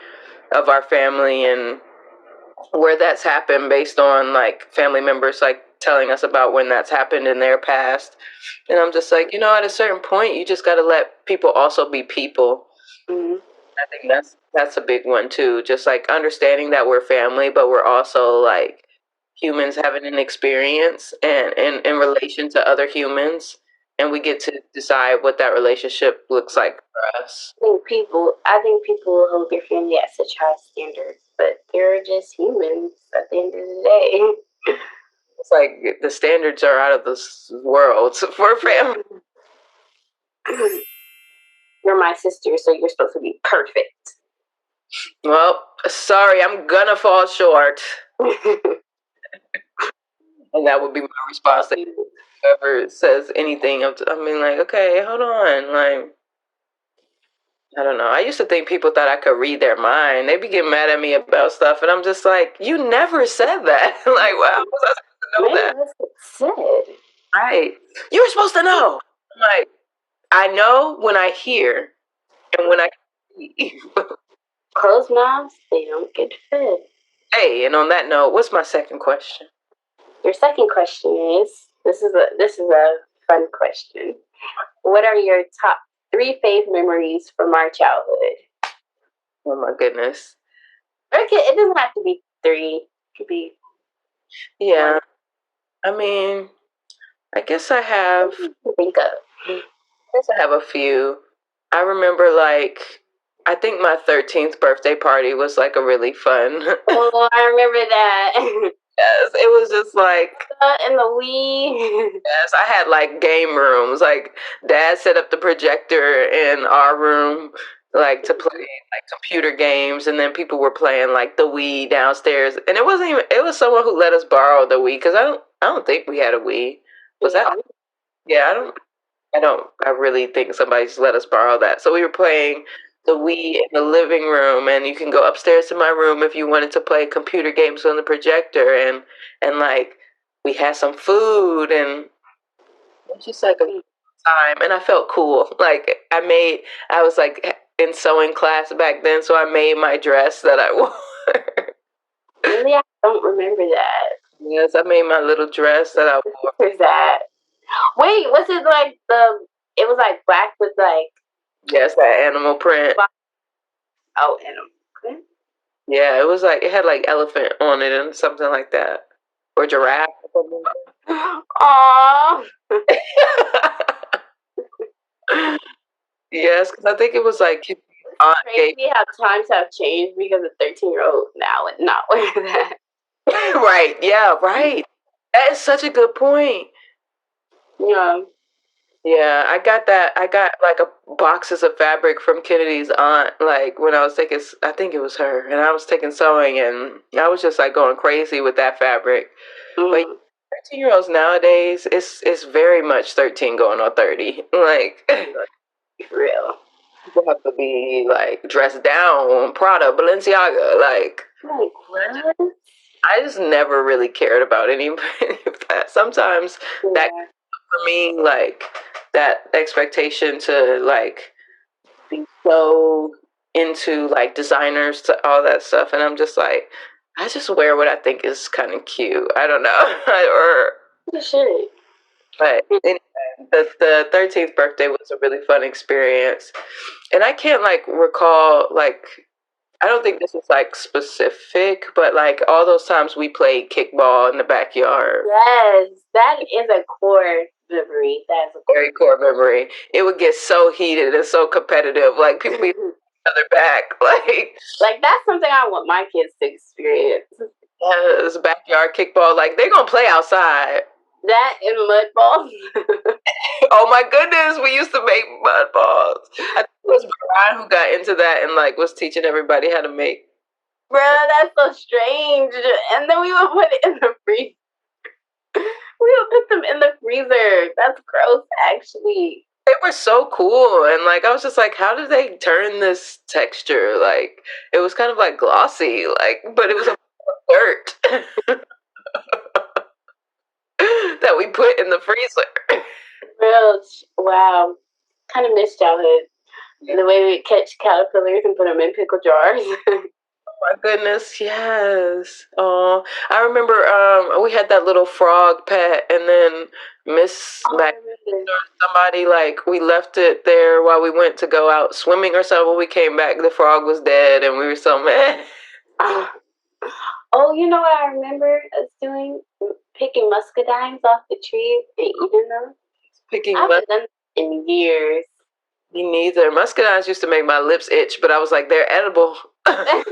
of our family and where that's happened based on like family members like telling us about when that's happened in their past. And I'm just like, at a certain point you just got to let people also be people. I think that's a big one too, just like understanding that we're family but we're also like humans having an experience and in relation to other humans, and we get to decide what that relationship looks like for us. I think people hold their family at such high standards, but they're just humans at the end of the day. It's like the standards are out of this world for family. You're my sister, so you're supposed to be perfect. Well, sorry, I'm gonna fall short. And that would be my response to whoever says anything. I mean, like, okay, hold on. Like, I don't know. I used to think people thought I could read their mind. They be getting mad at me about stuff, and I'm just like, you never said that. Like, wow, how was I supposed to know that? That's what it said. Right. You were supposed to know. I'm like, I know when I hear and when I see. Closed mouths, they don't get fed. Hey, and on that note, what's my second question? Your second question is, this is a fun question. What are your top 3 fave memories from our childhood? Oh my goodness. It doesn't have to be 3. It could be. Yeah. 1. I mean, I guess I have. Think of. I guess I have a few. I remember like, I think my 13th birthday party was like a really fun. Oh, I remember that. Yes, it was just like. And the Wii. Yes, I had like game rooms. Like Dad set up the projector in our room, like to play like computer games, and then people were playing like the Wii downstairs. And it wasn't even. It was someone who let us borrow the Wii, because I don't think we had a Wii. Was that? Yeah, I really think somebody's let us borrow that. So we were playing the Wii in the living room, and you can go upstairs to my room if you wanted to play computer games on the projector, and like we had some food, and it was just like a time, and I felt cool. Like I was like in sewing class back then, so I made my dress that I wore. Really, I don't remember that. Yes, I made my little dress that I wore. Where's that? Wait, was it like it was like black with like. Yes, that animal print. Oh, animal print? Yeah, it was like, it had like elephant on it and something like that. Or giraffe. Aww. Yes, because I think it was like crazy how times have changed, because a 13-year-old now would not wear that. Right, yeah, right. That is such a good point. Yeah. Yeah, I got like boxes of fabric from Kennedy's aunt, like when I was taking, I think it was her, and I was taking sewing, and I was just like going crazy with that fabric. But 13-year-olds nowadays, it's very much 13 going on 30. Like, for real. People have to be like dressed down, Prada, Balenciaga, like what? I just never really cared about any of that. Sometimes that for me, like that expectation to like be so into like designers to all that stuff, and I'm just like, I just wear what I think is kind of cute. I don't know, You should. But anyway, the 13th birthday was a really fun experience, and I can't like recall like. I don't think this is like specific, but like all those times we played kickball in the backyard. Yes, that is a core memory. That's a very core memory. It would get so heated and so competitive. Like people beat each other back. Like that's something I want my kids to experience. Yes, backyard kickball. Like they're gonna play outside. That and mud balls. Oh my goodness, we used to make mud balls. I think it was Brian who got into that and like was teaching everybody how to make. Bruh, that's so strange. And then we would put it in the freezer. We would put them in the freezer. That's gross, actually. They were so cool, and like I was just like, how did they turn this texture? Like it was kind of like glossy, like, but it was a dirt that we put in the freezer. Real, wow. Kind of miss childhood. The way we catch caterpillars and put them in pickle jars. My goodness, yes. Oh, I remember we had that little frog pet, and then Miss Mac or somebody, like, we left it there while we went to go out swimming or something. When we came back, the frog was dead, and we were so mad. Oh, you know what I remember us doing? Picking muscadines off the tree and eating them. Picking I haven't done that in years. Me neither. Muscadines used to make my lips itch, but I was like, they're edible. I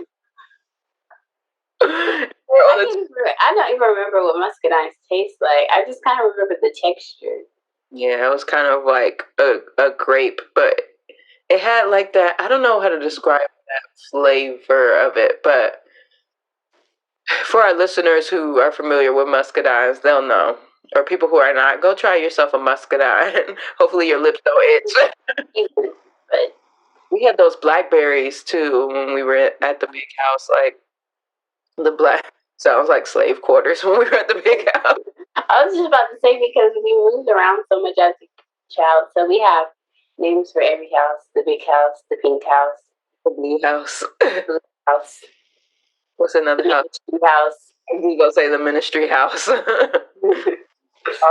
don't even remember what muscadines taste like. I just kind of remember the texture. Yeah, it was kind of like a grape, but it had like that. I don't know how to describe that flavor of it, but for our listeners who are familiar with muscadines, they'll know. Or people who are not, go try yourself a muscadine. Hopefully your lips don't itch. But we had those blackberries too when we were at the big house. Like the black sounds like slave quarters when we were at the big house. I was just about to say, because we moved around so much as a child, so we have names for every house: the big house, the pink house, The blue house. the blue house. What's another house? House. We go say the ministry house. All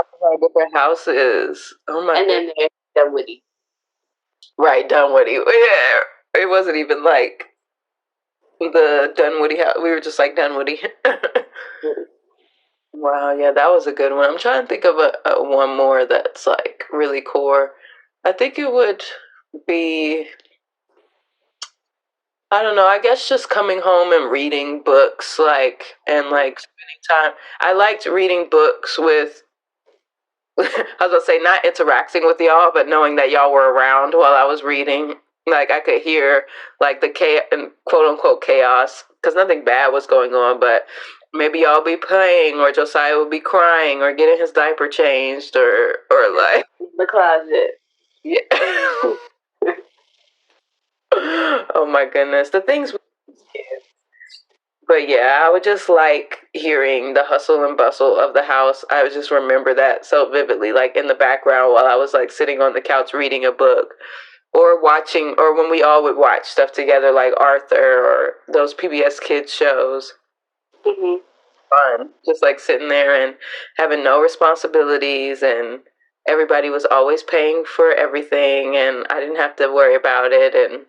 of our different houses. Oh my! And then there's Dunwoody. Right, Dunwoody. Yeah, it wasn't even like the Dunwoody house. We were just like Dunwoody. Wow, yeah, that was a good one. I'm trying to think of a one more that's like really core. I think it would be, I don't know, I guess just coming home and reading books, like, and like spending time. I liked reading books with, I was gonna say, not interacting with y'all, but knowing that y'all were around while I was reading. Like, I could hear, like, the quote unquote chaos, because nothing bad was going on, but maybe y'all be playing, or Josiah would be crying, or getting his diaper changed, or like the closet. Yeah. Oh my goodness, the things we did. But yeah, I would just like hearing the hustle and bustle of the house. I would just remember that so vividly, like in the background while I was like sitting on the couch reading a book, or watching, or when we all would watch stuff together, like Arthur or those PBS kids shows. Mm-hmm. Fun, just like sitting there and having no responsibilities, and everybody was always paying for everything, and I didn't have to worry about it, and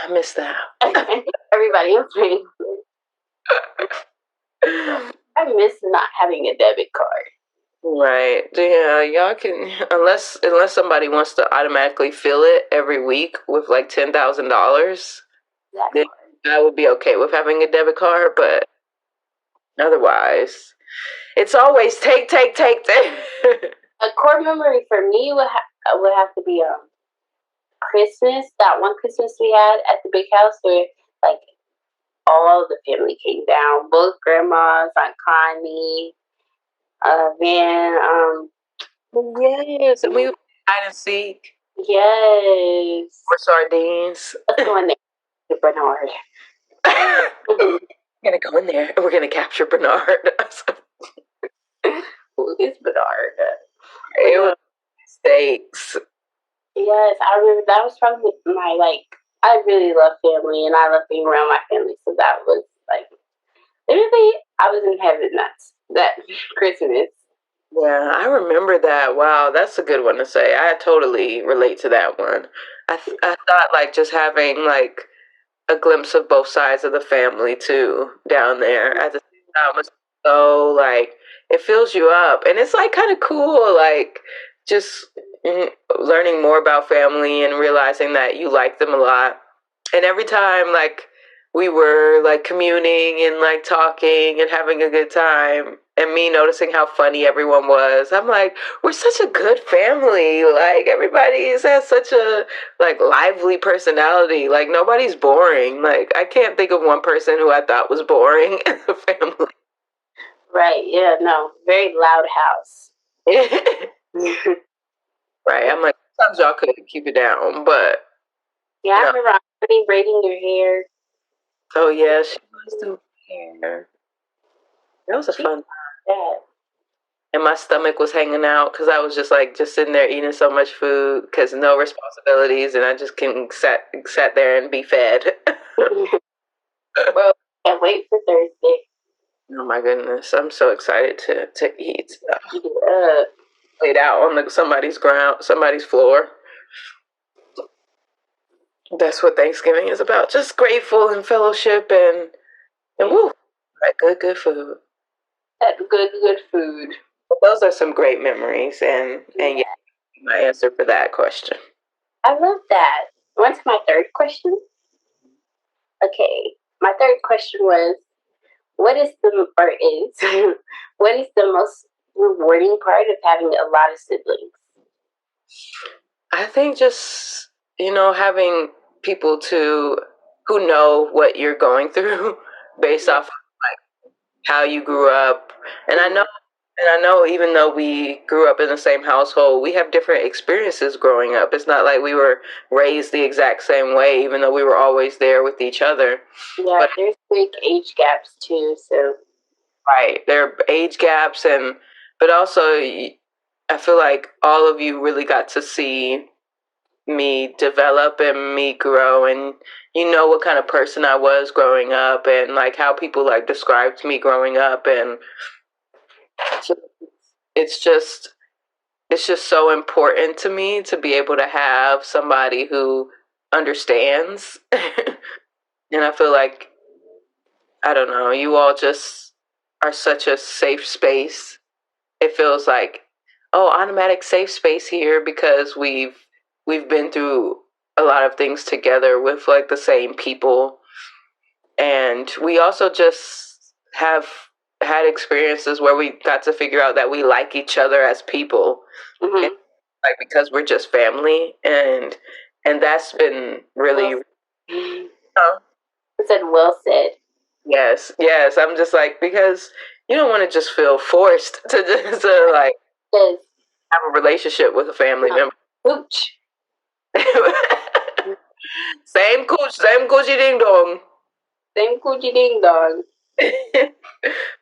I miss that. Everybody else paying. I miss not having a debit card. Right. Yeah, y'all can, unless somebody wants to automatically fill it every week with like $10,000, then I would be okay with having a debit card, but otherwise, it's always take. A core memory for me would have to be Christmas. That one Christmas we had at the big house where like all the family came down, both grandmas, Aunt Connie, Van. Yes, and we would hide and seek. Yes. Or sardines. Let's go in there. Bernard. We're gonna go in there and we're gonna capture Bernard. Who is Bernard? It was mistakes. Yes, I remember that was probably my, like, I really love family and I love being around my family. So that was like, literally, I was in heaven that Christmas. Yeah, I remember that. Wow, that's a good one to say. I totally relate to that one. I thought like just having like a glimpse of both sides of the family too down there at the same time was so like it fills you up, and it's like kind of cool, like just learning more about family and realizing that you like them a lot. And every time like we were like communing and like talking and having a good time, and me noticing how funny everyone was. I'm like, we're such a good family. Like everybody has such a like lively personality. Like nobody's boring. Like I can't think of one person who I thought was boring in the family. Right, yeah, no. Very loud house. Right. I'm like, sometimes y'all could keep it down, but yeah, I remember Auntie braiding your hair. Oh yeah, she was doing hair. That was a fun time. Yeah. And my stomach was hanging out because I was just sitting there eating so much food because no responsibilities, and I just can sat there and be fed. Well, can't wait for Thursday. Oh my goodness, I'm so excited to eat. Eat it up. Laid out on somebody's floor. That's what Thanksgiving is about. Just grateful and fellowship and woo, like good food. That good food. Those are some great memories, and yeah, my answer for that question. I love that. On to my third question. Okay, my third question was, what is what is the most rewarding part of having a lot of siblings? I think just, having people who know what you're going through based off of like how you grew up. And I know even though we grew up in the same household, we have different experiences growing up. It's not like we were raised the exact same way, even though we were always there with each other. Yeah, but there's big age gaps too, so. Right. There are age gaps, but also I feel like all of you really got to see me develop and me grow, and you know what kind of person I was growing up, and like how people like described me growing up, and it's just so important to me to be able to have somebody who understands. And I feel like, I don't know, you all just are such a safe space. It feels like, oh, automatic safe space here because we've been through a lot of things together with like the same people, and we also just have had experiences where we got to figure out that we like each other as people, and, like because we're just family, and that's been really. I said, well said. Yes, I'm just like, because you don't want to just feel forced to like have a relationship with a family member. Cooch. Same coochie ding dong. Same coochie ding dong.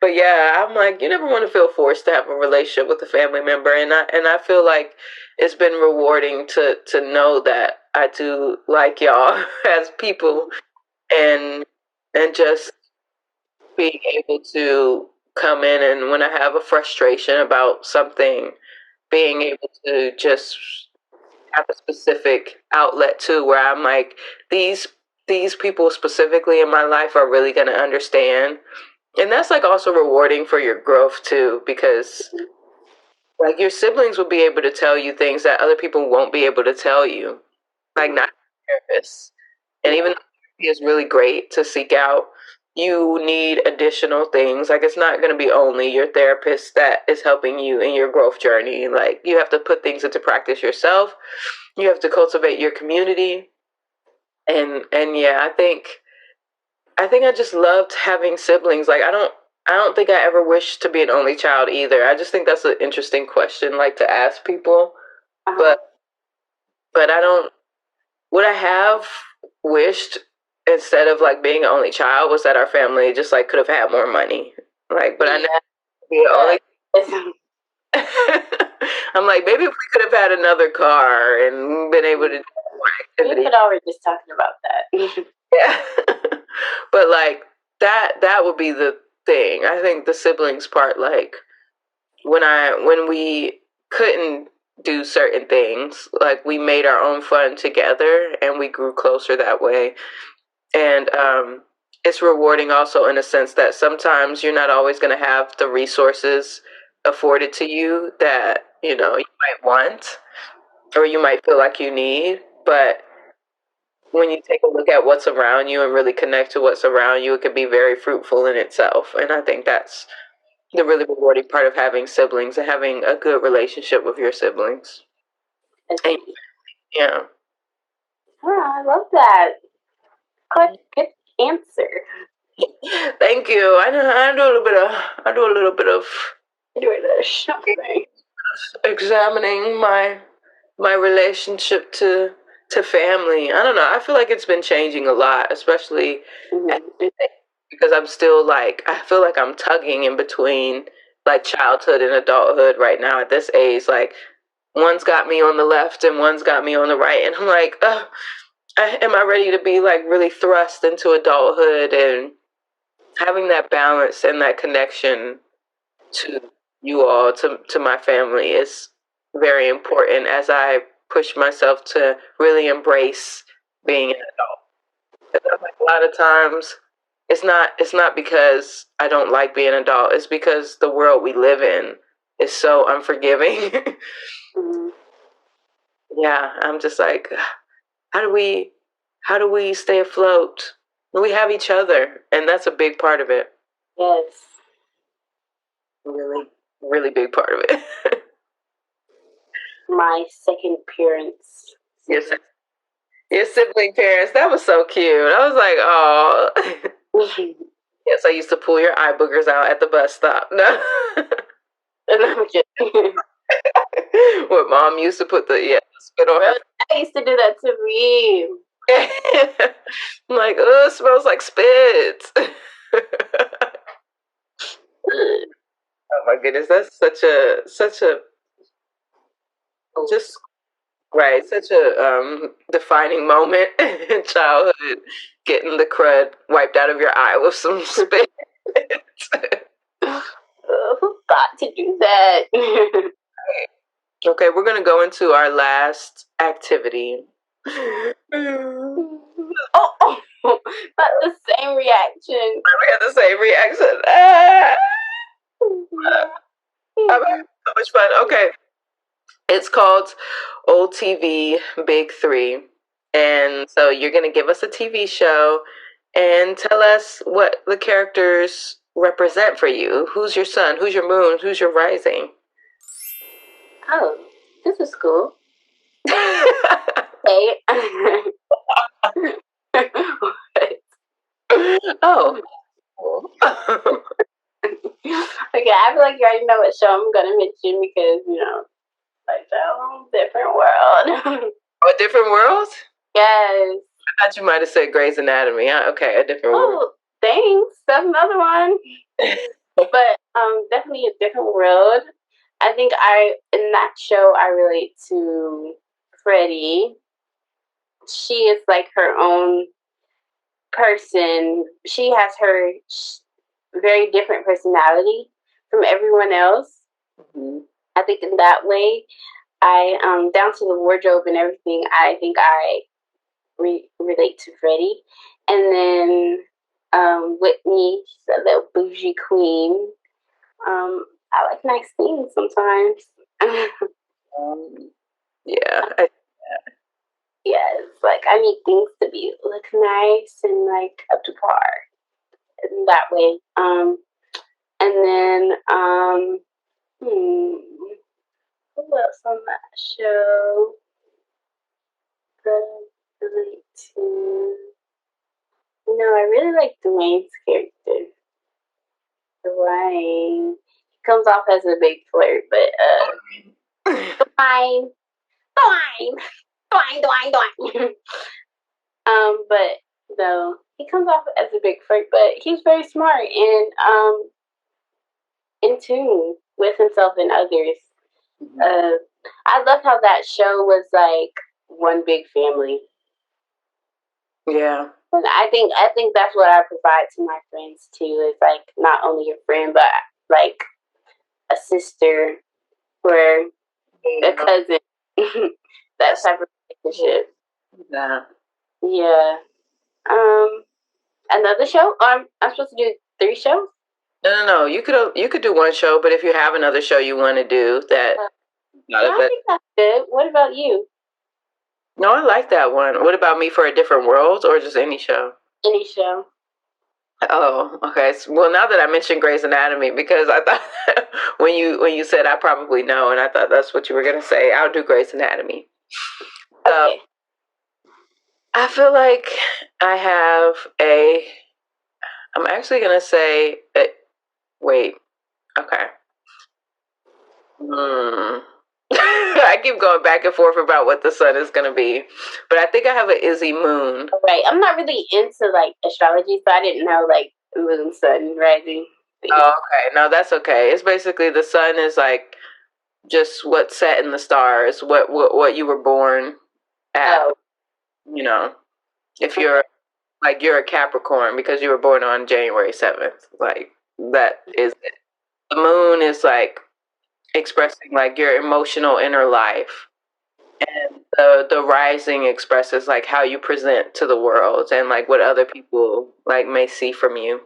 But yeah, I'm like, you never want to feel forced to have a relationship with a family member, and I feel like it's been rewarding to know that I do like y'all as people, and just being able to come in, and when I have a frustration about something, being able to just have a specific outlet too, where I'm like, these people specifically in my life are really going to understand. And that's like also rewarding for your growth too, because like your siblings will be able to tell you things that other people won't be able to tell you, like not therapists. And even though therapy is really great to seek out, you need additional things. Like it's not going to be only your therapist that is helping you in your growth journey. Like you have to put things into practice yourself. You have to cultivate your community. And yeah, I think I just loved having siblings. Like I don't think I ever wished to be an only child either. I just think that's an interesting question, like to ask people. But I don't. What I have wished instead of like being an only child was that our family just like could have had more money. Like, but I never be only. I'm like, maybe if we could have had another car and been able to do more activity. We could already just talking about that. Yeah. But like that would be the thing. I think the siblings part, like when we couldn't do certain things, like we made our own fun together and we grew closer that way. And it's rewarding also in a sense that sometimes you're not always going to have the resources afforded to you that you might want or you might feel like you need, but when you take a look at what's around you and really connect to what's around you, it can be very fruitful in itself. And I think that's the really rewarding part of having siblings and having a good relationship with your siblings. And, yeah. Oh, I love that. Good answer. Thank you. I do a little bit of Something. examining my relationship to family. I don't know. I feel like it's been changing a lot, especially because I'm still like, I feel like I'm tugging in between like childhood and adulthood right now at this age. Like, one's got me on the left and one's got me on the right, and I'm like, am I ready to be like really thrust into adulthood? And having that balance and that connection to you all, to my family, is very important as I push myself to really embrace being an adult. Because like a lot of times, it's not because I don't like being an adult. It's because the world we live in is so unforgiving. Yeah, I'm just like, how do we stay afloat? We have each other, and that's a big part of it. Yes. Really, really big part of it. My second parents. Your sibling parents. That was so cute. I was like, oh. Yes, I used to pull your eye boogers out at the bus stop. No. I'm kidding. What mom used to put the spit on her. I used to do that to me. I'm like, oh, it smells like spit. Oh my goodness, that's such a just right, such a defining moment in childhood, getting the crud wiped out of your eye with some spit. Who thought to do that? Okay, we're gonna go into our last activity. Oh, not the same reaction. We had the same reaction. Ah! I'm having so much fun. Okay. It's called Old TV Big Three. And so you're going to give us a TV show and tell us what the characters represent for you. Who's your sun? Who's your moon? Who's your rising? Oh, this is cool. Hey. Oh. Okay, I feel like you already know what show I'm gonna mention because like different world. A different world? Yes. I thought you might have said Grey's Anatomy. Okay, a different world. Oh, thanks. That's another one. But definitely a different world. I think in that show I relate to Freddie. She is like her own person. She has her very different personality from everyone else. Mm-hmm. I think in that way, I down to the wardrobe and everything. I think I relate to Freddie, and then Whitney, she's a little bougie queen. I like nice things sometimes. Yeah. Yes, like I need things to look nice and like up to par in that way. And then who else on that show that I relate to? No, I really like Dwayne's character. Dwayne. He comes off as a big flirt, but Dwayne. But no, he comes off as a big flirt, but he's very smart and in tune with himself and others. Mm-hmm. I love how that show was like one big family. Yeah. And I think that's what I provide to my friends too. Is like not only a friend, but like a sister or a cousin. That type of relationship. Yeah. Yeah. Another show? I'm supposed to do 3 shows? No. You could do one show, but if you have another show you want to do that, I think that's good. What about you? No, I like that one. What about Me for a Different World, or just any show? Any show. Oh, okay. Well, now that I mentioned Grey's Anatomy, because I thought when you said I probably know, and I thought that's what you were gonna say, I'll do Grey's Anatomy. Okay. I feel like I have a. I'm actually gonna say. Wait. Okay. I keep going back and forth about what the sun is gonna be, but I think I have an Izzy moon. Right. I'm not really into like astrology, so I didn't know like moon, sun, rising. Oh, okay. No, that's okay. It's basically the sun is like just what's set in the stars, what you were born at. Oh. You know, if you're like you're a Capricorn because you were born on January 7th, like that is it. The moon is like expressing like your emotional inner life, and the rising expresses like how you present to the world and like what other people like may see from you.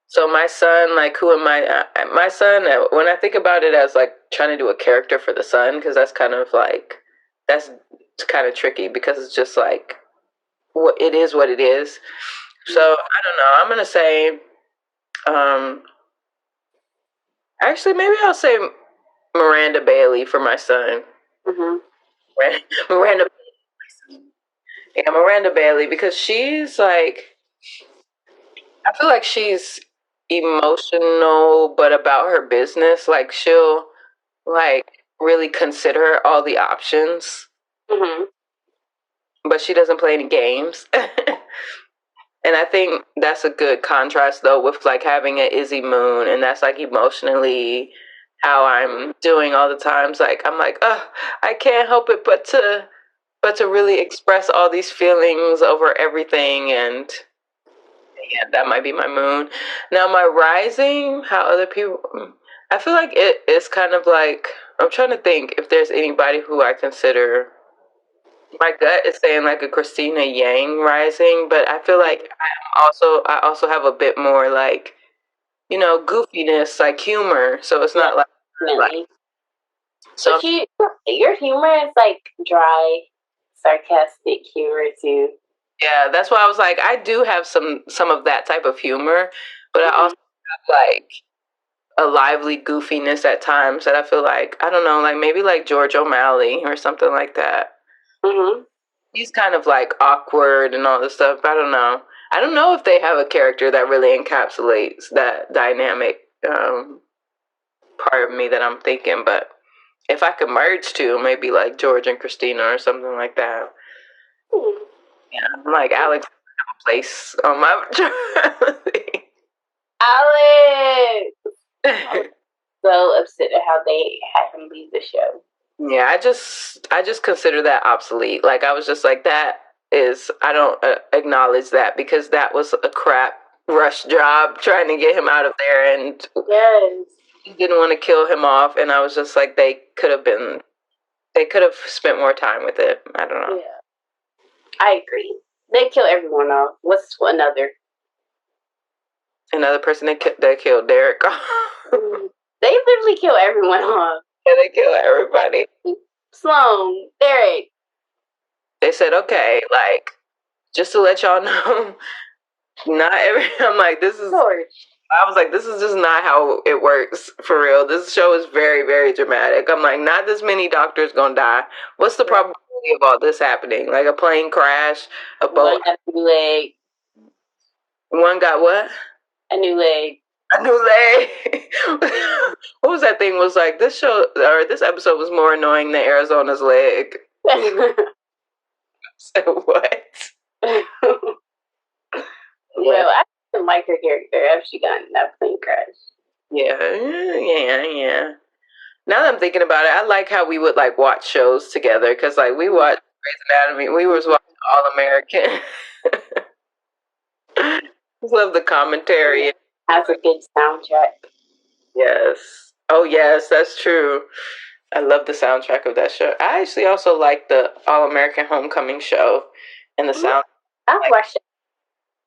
So my son, like, who am I? My son, when I think about it as like trying to do a character for the sun, because that's kind of like that's kind of tricky because it's just like what it is, what it is. So I don't know. I'm gonna say, actually, maybe I'll say Miranda Bailey for my son. Mm-hmm. Miranda, yeah, Miranda Bailey, because she's like, I feel like she's emotional, but about her business. Like she'll like really consider all the options, Mm-hmm. but she doesn't play any games. And I think that's a good contrast though with like having an Izzy moon, and that's like emotionally how I'm doing all the times. Like I'm like, oh, I can't help it but to really express all these feelings over everything, and yeah, that might be my moon. Now my rising, how other people, I feel like it is kind of like I'm trying to think if there's anybody who I consider. My gut is saying like a Christina Yang rising, but I feel like I also have a bit more like goofiness, like humor. So it's not like so. But your humor is like dry, sarcastic humor too. Yeah, that's why I was like, I do have some of that type of humor, but I also have like a lively goofiness at times that I feel like I don't know, like maybe like George O'Malley or something like that. Mm-hmm. He's kind of like awkward and all this stuff. I don't know. I don't know if they have a character that really encapsulates that dynamic part of me that I'm thinking, but if I could merge two, maybe like George and Christina or something like that. Mm-hmm. Yeah, I'm like Alex place on my Alex! I was so upset at how they had him leave the show. Yeah, I just consider that obsolete. Like I was just like that is I don't acknowledge that because that was a crap rush job trying to get him out of there, and Yes. didn't want to kill him off, and I was just like they could have spent more time with it. I don't know. Yeah. I agree. They kill everyone off. What's Another person that killed Derek. They literally kill everyone off. Yeah, they kill everybody. Sloan, Derek. They said, okay, like just to let y'all know, not every. I'm like, this is. George. I was like, this is just not how it works for real. This show is very, very dramatic. I'm like, not this many doctors gonna die. What's the probability of all this happening? Like a plane crash, a boat. One got a new leg. One got what? A new leg. A new leg. What was that thing? Was like this show or this episode was more annoying than Arizona's leg. So what? Well, I didn't like her character after she got in that plane crash. Yeah. Now that I'm thinking about it, I like how we would like watch shows together because like we watched Grey's Anatomy, we was watching All American. Love the commentary. Has a good soundtrack. Yes. Oh yes, that's true. I love the soundtrack of that show. I actually also like the All American Homecoming show and the sound. I've watched it.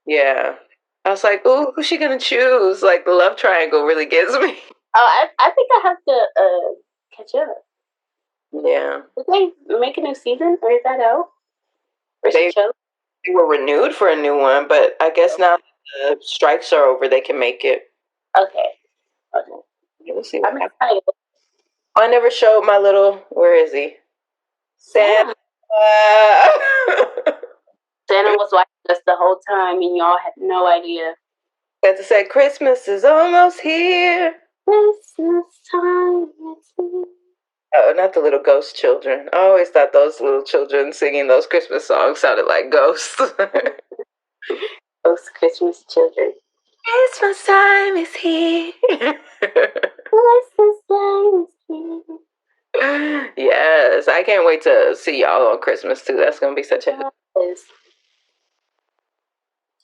Yeah. I was like, ooh, who's she gonna choose? Like the love triangle really gets me. Oh, I think I have to catch up. Yeah. Did they make a new season, or is that out? Or They were renewed for a new one, but I guess now the strikes are over, they can make it. Okay. We'll see what I'm happens. excited. I never showed my little. Where is he? Santa. Santa was watching us the whole time, and y'all had no idea. Santa said, "Christmas is almost here." Christmas time is here. Oh, not the little ghost children. I always thought those little children singing those Christmas songs sounded like ghosts. Those Christmas children. Christmas time is here. Christmas time is here. Yes, I can't wait to see y'all on Christmas too. That's gonna be such a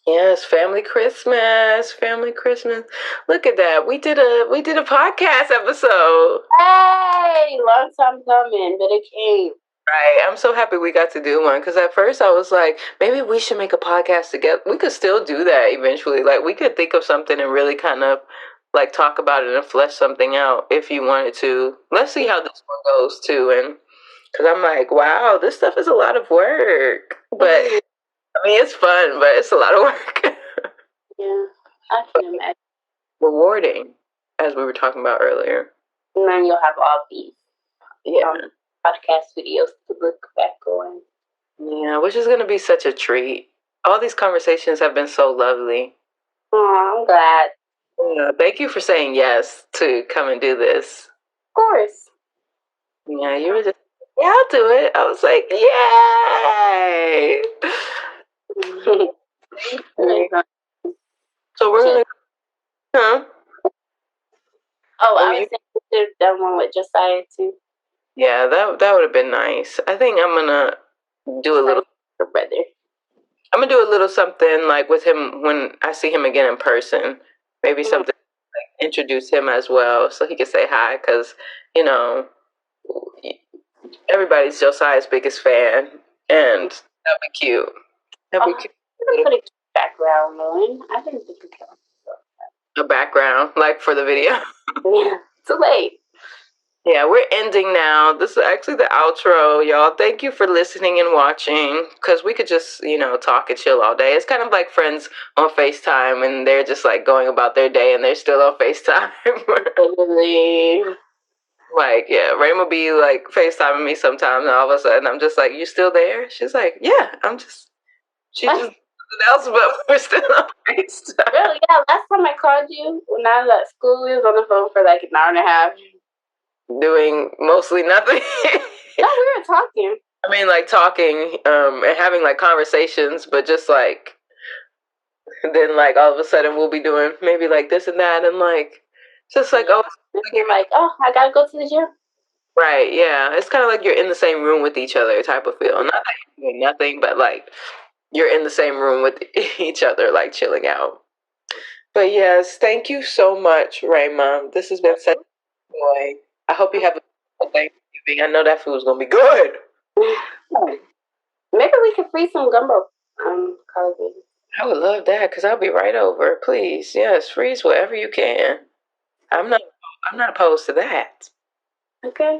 yes, family Christmas, family Christmas. Look at that. We did a podcast episode. Hey, long time coming, but it came. Right. I'm so happy we got to do one because at first I was like, maybe we should make a podcast together. We could still do that eventually. Like we could think of something and really kind of like talk about it and flesh something out if you wanted to. Let's see how this one goes too. And because I'm like, wow, this stuff is a lot of work. But I mean, it's fun, but it's a lot of work. Yeah, I can imagine. Rewarding, as we were talking about earlier. And then you'll have all these podcast videos to look back on. Yeah, which is going to be such a treat. All these conversations have been so lovely. Oh, I'm glad. Yeah, thank you for saying yes to come and do this. Of course. Yeah, you were just, yeah, I'll do it. I was like, yay! So we're going to, huh? Oh, I was saying we should have done one with Josiah too. Yeah, that would have been nice. I think I'm going to do a little. Your brother. I'm going to do a little something like with him when I see him again in person. Maybe something like introduce him as well so he can say hi because, you know, everybody's Josiah's biggest fan and that'd be cute. That'd be cute. Put a background on. I didn't think of that. A background, like for the video. Yeah, too late. Yeah, we're ending now. This is actually the outro, y'all. Thank you for listening and watching because we could just, you know, talk and chill all day. It's kind of like friends on FaceTime and they're just like going about their day and they're still on FaceTime. Like, yeah, Rhema will be like FaceTiming me sometimes and all of a sudden I'm just like, you still there? She's like, yeah, she's just something else, but we're still on FaceTime. Really? Yeah, last time I called you when I was at school, we was on the phone for like an hour and a half. Doing mostly nothing. No, we were talking. I mean, like talking and having like conversations, but just like then like all of a sudden we'll be doing maybe like this and that and like just like you're like, oh, I gotta go to the gym. Right, yeah. It's kind of like you're in the same room with each other type of feel. Not that you're doing nothing, but like you're in the same room with each other, like chilling out. But yes, thank you so much, Rhema. This has been such a joy. I hope you have a Thanksgiving. I know that food's gonna be good. Maybe we could freeze some gumbo. I would love that because I'll be right over. Please, yes, freeze whatever you can. I'm not opposed to that. Okay.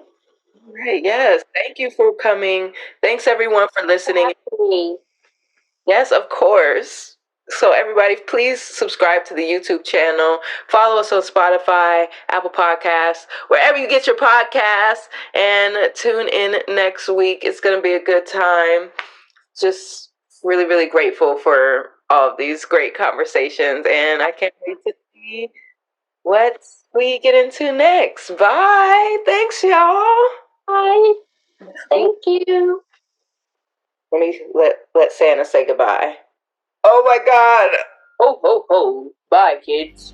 Right. Yes. Thank you for coming. Thanks everyone for listening. Yes, of course. So everybody, please subscribe to the YouTube channel. Follow us on Spotify, Apple Podcasts, wherever you get your podcasts. And tune in next week. It's going to be a good time. Just really, really grateful for all of these great conversations. And I can't wait to see what we get into next. Bye. Thanks, y'all. Bye. Thank you. Let me let Santa say goodbye. Oh my God. Ho, ho, ho. Bye, kids.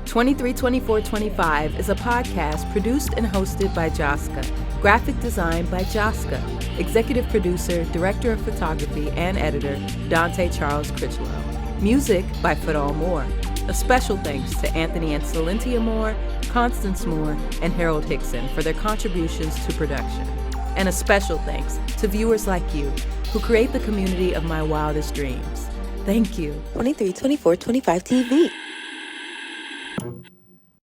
232425 is a podcast produced and hosted by Josca. Graphic design by Josca. Executive producer, director of photography, and editor, Dante Charles Critchlow. Music by Fadal Moore. A special thanks to Anthony and Celintia Moore, Constance Moore, and Harold Hickson for their contributions to production. And a special thanks to viewers like you who create the community of my wildest dreams. Thank you. 232425 TV.